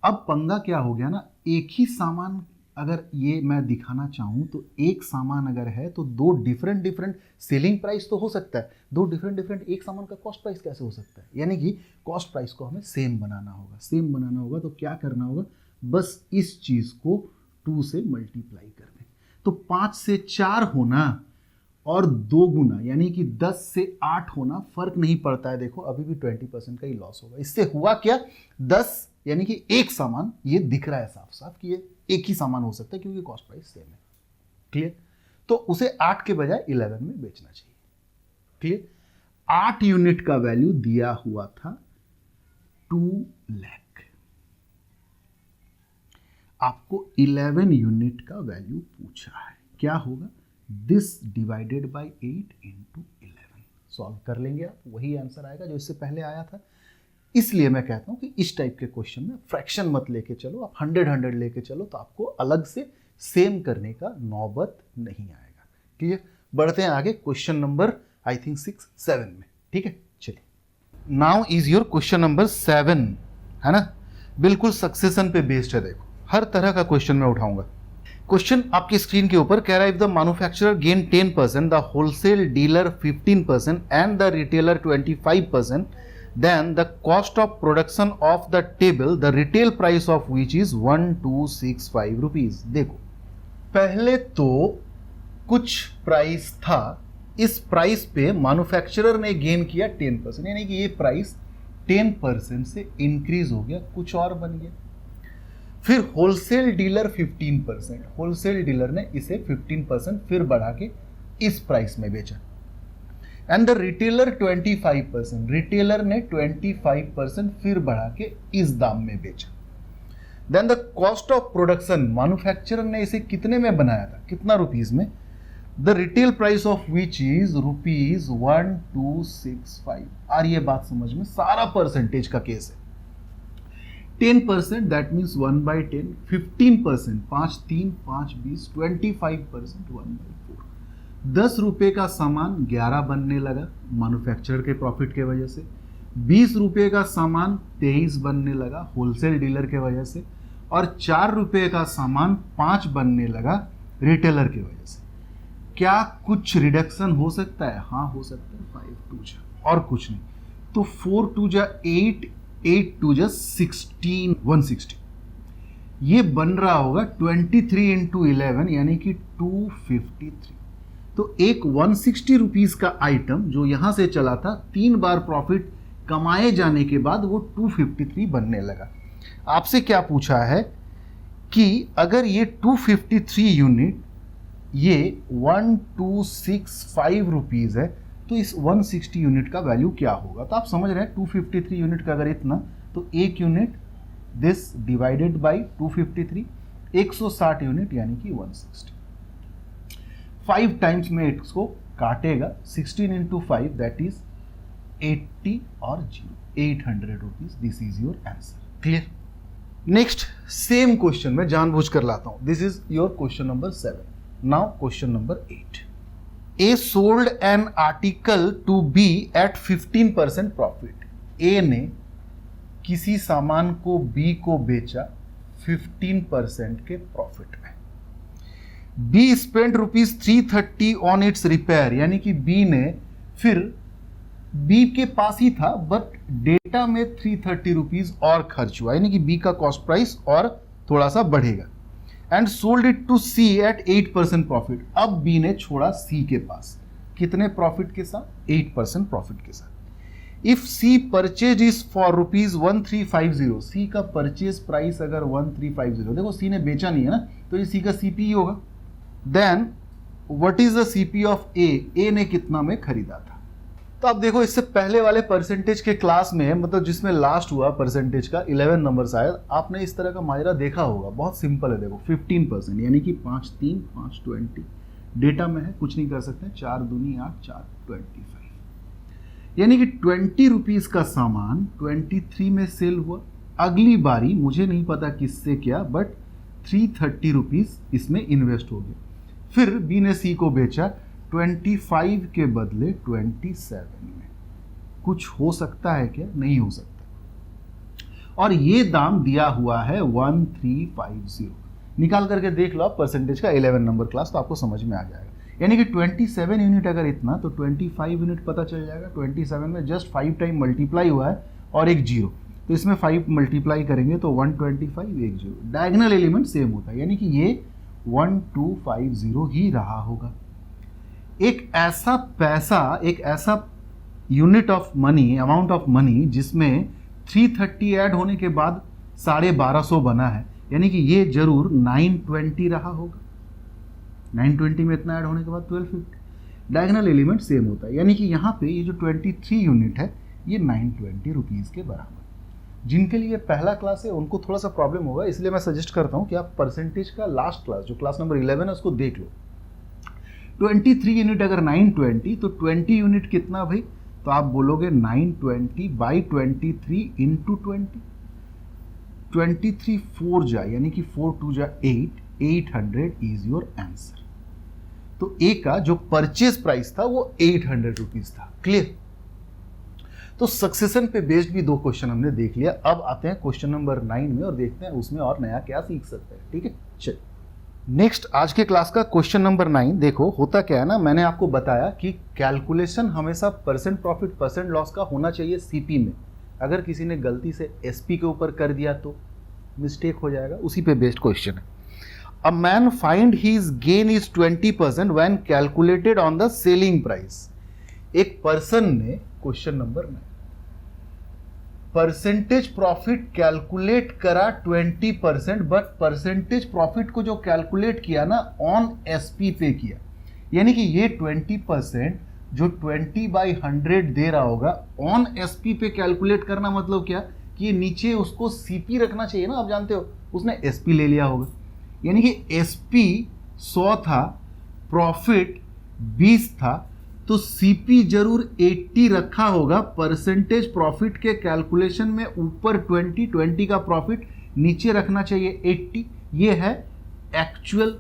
अब पंगा क्या हो गया ना, एक ही सामान अगर ये मैं दिखाना चाहूं तो एक सामान अगर है तो दो डिफरेंट सेलिंग प्राइस तो हो सकता है, दो डिफरेंट एक सामान का कॉस्ट प्राइस कैसे हो सकता है? यानी कि कॉस्ट प्राइस को हमें सेम बनाना होगा। सेम बनाना होगा तो क्या करना होगा, बस इस चीज को 2 से मल्टीप्लाई कर दें, तो 5 से 4 होना और 2 गुना यानी कि 10 से 8 होना फर्क नहीं पड़ता है। देखो अभी भी 20% का ही लॉस होगा। इससे हुआ क्या, 10 यानी कि एक सामान, ये दिख रहा है साफ साफ कि ये एक ही सामान हो सकता है क्योंकि कॉस्ट प्राइस सेम है। क्लियर? तो उसे 8 के बजाय 11 में बेचना चाहिए। क्लियर? 8 यूनिट का वैल्यू दिया हुआ था 2 लाख, आपको 11 यूनिट का वैल्यू पूछा है, क्या होगा, this divided by 8 into 11। Solve कर लेंगे आप, वही आंसर आएगा जो इससे पहले आया था। इसलिए मैं कहता हूं कि इस टाइप के क्वेश्चन में फ्रैक्शन मत लेके चलो, आप 100 लेके चलो तो आपको अलग से सेम करने का नौबत नहीं आएगा। क्लियर? बढ़ते हैं आगे क्वेश्चन नंबर आई थिंक 6 7 में। ठीक है, चलिए now is your question number 7, है ना, बिल्कुल सक्सेशन पे बेस्ड है। देखो हर तरह का क्वेश्चन मैं उठाऊंगा। क्वेश्चन आपकी स्क्रीन के ऊपर कह रहा है, if the manufacturer gain 10%, the wholesale dealer 15% and the retailer 25%, then the cost of production of the table, the retail price of which is 1265 rupees। देखो पहले तो कुछ प्राइस था, इस प्राइस पे मैन्युफैक्चरर ने गेन किया 10%, यानी कि ये प्राइस 10% से इंक्रीज हो गया, कुछ और बन गया। फिर होलसेल डीलर 15%, होलसेल डीलर ने इसे 15% फिर बढ़ा के इस प्राइस में बेचा। एंड द रिटेलर 25%, रिटेलर ने 25% फिर बढ़ा के इस दाम में बेचा। Then the cost of production, manufacturer ने इसे कितने में बनाया था, कितना रुपीस में, the retail price of which is rupees 1265। आ रही है बात समझ में? सारा परसेंटेज का केस है। 10% दैट मीन्स 1/10, 15% 5 3 5 20, 25% 1/4। 10 रुपए का सामान 11 बनने लगा मैन्युफैक्चरर के प्रॉफिट के वजह से, 20 रुपए का सामान 23 बनने लगा होलसेल डीलर के वजह से, और 4 रुपए का सामान 5 बनने लगा रिटेलर की वजह से। क्या कुछ रिडक्शन हो सकता है? हाँ हो सकता है, 5 2 जा और कुछ नहीं, तो 4 2 जा 8, 8 2 जा 16, 160। ये बन रहा होगा 23 इंटू 11 यानी कि 253। तो एक 160 रुपीज का आइटम जो यहां से चला था, 3 बार प्रॉफिट कमाए जाने के बाद वो 253 बनने लगा। आपसे क्या पूछा है कि अगर ये 253 यूनिट ये 1265 रुपीज है तो इस 160 यूनिट का वैल्यू क्या होगा। तो आप समझ रहे हैं 253 यूनिट का अगर इतना, तो एक unit this divided by 253, 160 unit यानी कि 160। 5 टाइम्स में इसको काटेगा, 16 इंटू 5 दैट इज 80 और 0, 800 rupees. This is your answer. Clear? Next same question में जानबूझ कर लाता हूं। This is your question number 7। Now question number 8। A sold an article to B at 15% profit. A ने किसी सामान को बी को बेचा 15% के प्रॉफिट में। Be spend ₹330 on it's repair, यानी कि बी ने फिर बी के पास ही था बट डेटा में ₹330 और खर्च हुआ, यानी कि बी का कॉस्ट प्राइस और थोड़ा सा बढ़ेगा। And sold it to C at 8% profit. अब बी ने छोड़ा सी के पास कितने प्रॉफिट के साथ? 8% प्रॉफिट के साथ। If C purchase is for ₹1350, C का परचेज प्राइस अगर 1350, देखो सी ने बेचा नहीं है ना, तो ये सी का सीपी होगा। Then what is the CP of A ने कितना में खरीदा था? तो अब देखो इससे पहले वाले परसेंटेज के क्लास में, मतलब जिसमें लास्ट हुआ परसेंटेज का 11 नंबर, शायद आपने इस तरह का माजरा देखा होगा। बहुत सिंपल है, देखो 15%, यानी कि 5 3 5 20 डेटा में है, कुछ नहीं कर सकते, 4 दूनी 8 4 25, यानी कि ₹20 का सामान 23 में सेल हुआ। अगली बारी मुझे नहीं पता किससे क्या, बट ₹330 इसमें इन्वेस्ट हो गया। फिर बी ने सी को बेचा 25 के बदले 27 में। कुछ हो सकता है क्या? नहीं हो सकता। और ये दाम दिया हुआ है 1350। निकाल करके देख लो आप परसेंटेज का 11 नंबर क्लास, तो आपको समझ में आ जाएगा। यानी कि 27 यूनिट अगर इतना, तो 25 यूनिट पता चल जाएगा। 27 में जस्ट 5 टाइम मल्टीप्लाई हुआ है और एक जीरो, तो इसमें 5 मल्टीप्लाई करेंगे तो 125, एक जीरो, डायगोनल एलिमेंट सेम होता है, यानी कि ये 1250 ही रहा होगा। एक ऐसा पैसा, एक ऐसा unit of money, amount of money जिसमें 330 ऐड होने के बाद 1250 बना है, यानी कि ये जरूर 920 रहा होगा। 920 में इतना ऐड होने के बाद 1250, डायगोनल एलिमेंट सेम होता है, यानी कि यहाँ पे ये जो 23 यूनिट है ये 920 रुपीज़ के बराबर। जिनके लिए पहला क्लास है उनको थोड़ा सा प्रॉब्लम होगा, इसलिए मैं सजेस्ट करता हूँ कि आप परसेंटेज का लास्ट क्लास, जो क्लास नंबर 11 है, उसको देख लो। 23 यूनिट अगर 920, तो 20 यूनिट कितना भाई? तो आप बोलोगे 920 बाई 23 इंटू 20, 23 4 जा, यानी कि 4 2 जा 8, 800 इज योर आंसर। तो ए का जो परचेज प्राइस था वो 800 रुपीज था। क्लियर? तो सक्सेशन पे बेस्ड भी 2 क्वेश्चन हमने देख लिया। अब आते हैं क्वेश्चन नंबर 9 में और देखते हैं उसमें और नया क्या सीख सकते हैं। ठीक है, चलिए नेक्स्ट आज के क्लास का क्वेश्चन नंबर 9। देखो होता क्या है ना, मैंने आपको बताया कि कैलकुलेशन हमेशा परसेंट प्रॉफिट परसेंट लॉस का होना चाहिए सीपी में। अगर किसी ने गलती से एसपी के ऊपर कर दिया तो मिस्टेक हो जाएगा, उसी पे बेस्ड क्वेश्चन है। A man find his gain is 20% when calculated on the selling price। एक पर्सन ने, question number 9, percentage profit calculate करा 20%, बट परसेंटेज प्रॉफिट को जो कैलकुलेट किया ना ऑन एसपी पे किया, यानी कि ये 20% जो 20/100 दे रहा होगा ऑन एसपी पे कैलकुलेट करना, मतलब क्या कि नीचे उसको सीपी रखना चाहिए ना, आप जानते हो, उसने एसपी ले लिया होगा, यानी कि एसपी 100 था, प्रॉफिट 20 था, तो सीपी जरूर 80 रखा होगा। परसेंटेज प्रॉफिट के कैलकुलेशन में ऊपर 20 का प्रॉफिट, नीचे रखना चाहिए 80। ये है एक्चुअल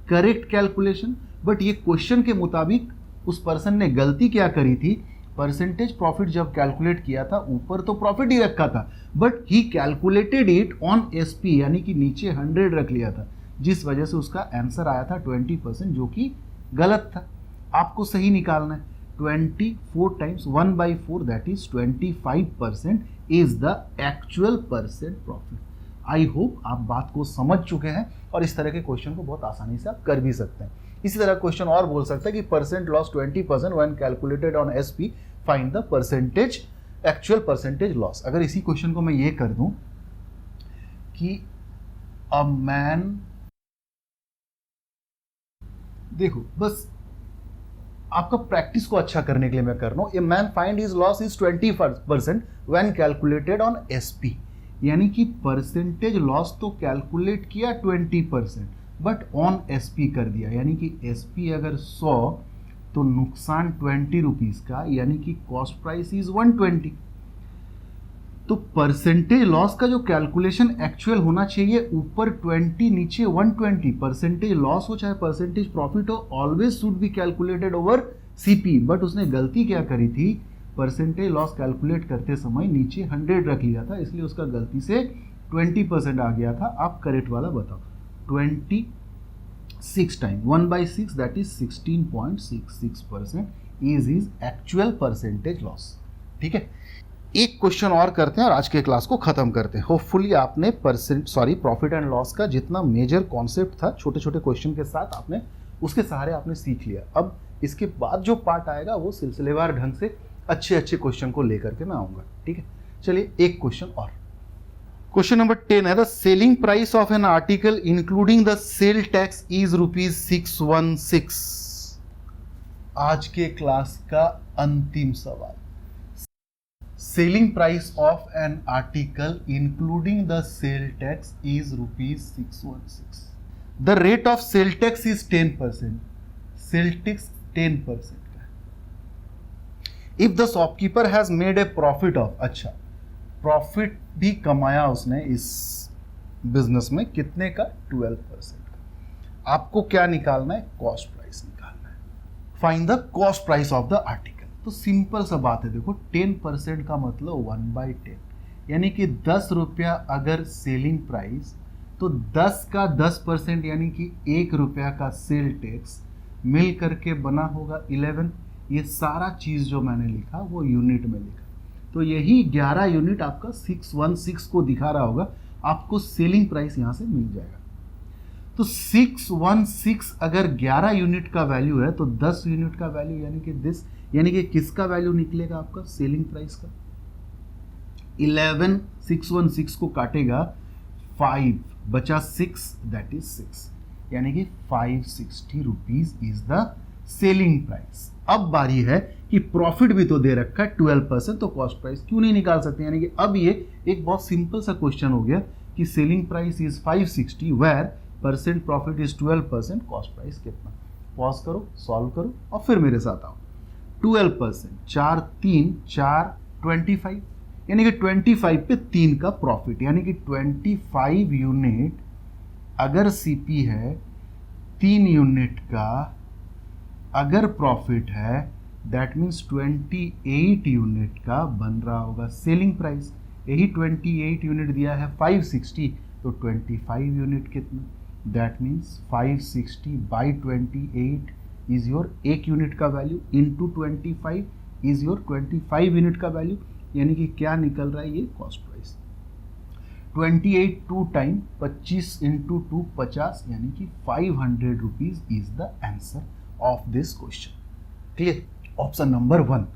करेक्ट कैलकुलेशन। बट ये क्वेश्चन के मुताबिक उस पर्सन ने गलती क्या करी थी, परसेंटेज प्रॉफिट जब कैलकुलेट किया था ऊपर तो प्रॉफिट ही रखा था, but he calculated it on SP, यानी कि नीचे 100 रख लिया था, जिस वजह से उसका आंसर आया था 20%, जो कि गलत था। आपको सही निकालना है। 24 times 1/4 that is 25% is the actual percent profit. I hope आप बात को समझ चुके हैं और इस तरह के क्वेश्चन को बहुत आसानी से आप कर भी सकते हैं। इसी तरह क्वेश्चन और बोल सकते हैं कि percent loss 20% when calculated on SP, find the percentage actual percentage loss. अगर इसी क्वेश्चन को मैं ये कर दूं कि अ मैन, देखो बस आपका प्रैक्टिस को अच्छा करने के लिए मैं कर रहा हूं, a man find his loss is 20% when calculated on SP, यानी कि परसेंटेज लॉस तो कैलकुलेट किया 20%, बट ऑन एसपी कर दिया, यानी कि एसपी अगर 100 तो नुकसान 20 रुपीज का, यानी कि कॉस्ट प्राइस इज 120। तो परसेंटेज लॉस का जो कैलकुलेशन एक्चुअल होना चाहिए ऊपर 20 नीचे 120, परसेंटेज लॉस हो चाहे परसेंटेज प्रॉफिट हो, always should be calculated over CP. But उसने गलती क्या करी थी, परसेंटेज लॉस कैलकुलेट करते समय नीचे 100 रख लिया था, इसलिए उसका गलती से 20% आ गया था। आप करेक्ट वाला बताओ। 20 6 time 1/6 that is 16.66% is his actual percentage loss. ठीक है, एक क्वेश्चन और करते हैं और आज के क्लास को खत्म करते हैं। होपफुली आपने प्रॉफिट एंड लॉस का जितना मेजर कॉन्सेप्ट था छोटे छोटे क्वेश्चन के साथ आपने उसके सहारे आपने सीख लिया। अब इसके बाद जो पार्ट आएगा वो सिलसिलेवार ढंग से अच्छे अच्छे क्वेश्चन को लेकर के मैं आऊंगा। ठीक है, चलिए एक क्वेश्चन और। क्वेश्चन नंबर 10 है the selling price of an article including the sale tax is ₹616। आज के क्लास का अंतिम सवाल। Selling price of an article including the sale tax is ₹616। The rate of sale tax is 10%। Sale tax 10% का। If the shopkeeper has made a profit of, अच्छा profit भी कमाया उसने इस बिजनेस में, कितने का? 12% का। आपको क्या निकालना है? कॉस्ट प्राइस निकालना है। Find the cost price of the article. तो सिंपल सा बात है, देखो 10% का मतलब 1/10, यानी कि 10 रुपया अगर सेलिंग प्राइस, तो 10 का 10% यानी कि 1 रुपया का सेल टैक्स मिल करके बना होगा 11। ये सारा चीज जो मैंने लिखा वो यूनिट में लिखा, तो यही 11 यूनिट आपका 616 को दिखा रहा होगा, आपको सेलिंग प्राइस यहां से मिल जाएगा। तो 616 अगर 11 यूनिट का वैल्यू है तो 10 यूनिट का वैल्यू यानी कि दिस, यानी कि किसका वैल्यू निकलेगा? आपका सेलिंग प्राइस का। 11 616 को काटेगा 5 बचा 6 दैट इज 6, यानी कि 560 rupees is the selling price. अब बारी है कि प्रॉफिट भी तो दे रखा है 12%, तो कॉस्ट प्राइस क्यों नहीं निकाल सकते? यानी कि अब ये एक बहुत सिंपल सा क्वेश्चन हो गया कि selling price is 560 where percent profit is 12%, cost price कितना? पॉज करो, सॉल्व करो और फिर मेरे साथ आओ। 12%, 4 3 4 25, यानी कि 25 पे 3 का प्रॉफिट, यानी कि 25 यूनिट अगर सीपी है, 3 यूनिट का अगर प्रॉफिट है, दैट मीन्स 28 यूनिट का बन रहा होगा सेलिंग प्राइस। यही 28 यूनिट दिया है 560, तो 25 यूनिट कितना? That means 560 by 28 is your 1 unit का value into 25 is your 25 unit का वैल्यू, यानी कि क्या निकल रहा है? ये कॉस्ट प्राइस। 28 2 टाइम 25 इंटू 2 50, यानी कि 500 rupees is the answer of this question. Clear? Option number 1।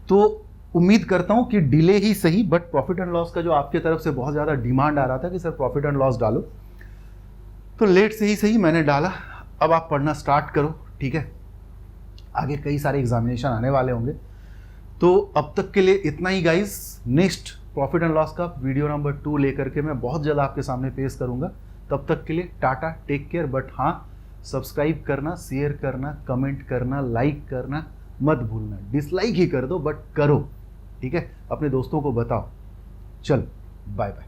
तो उम्मीद करता हूं कि डिले ही सही, बट प्रॉफिट एंड लॉस का जो आपके तरफ से बहुत ज्यादा डिमांड आ रहा था कि सर प्रॉफिट एंड लॉस डालो, तो लेट से ही सही मैंने डाला। अब आप पढ़ना स्टार्ट करो। ठीक है, आगे कई सारे एग्जामिनेशन आने वाले होंगे, तो अब तक के लिए इतना ही guys. Next profit and loss का वीडियो नंबर 2 लेकर के मैं बहुत जल्द आपके सामने पेश करूंगा। तब तक के लिए टाटा, टेक केयर। बट हाँ, सब्सक्राइब करना, शेयर करना, कमेंट करना, लाइक करना मत भूलना। डिसलाइक ही कर दो बट करो। ठीक है, अपने दोस्तों को बताओ। चल बाय बाय।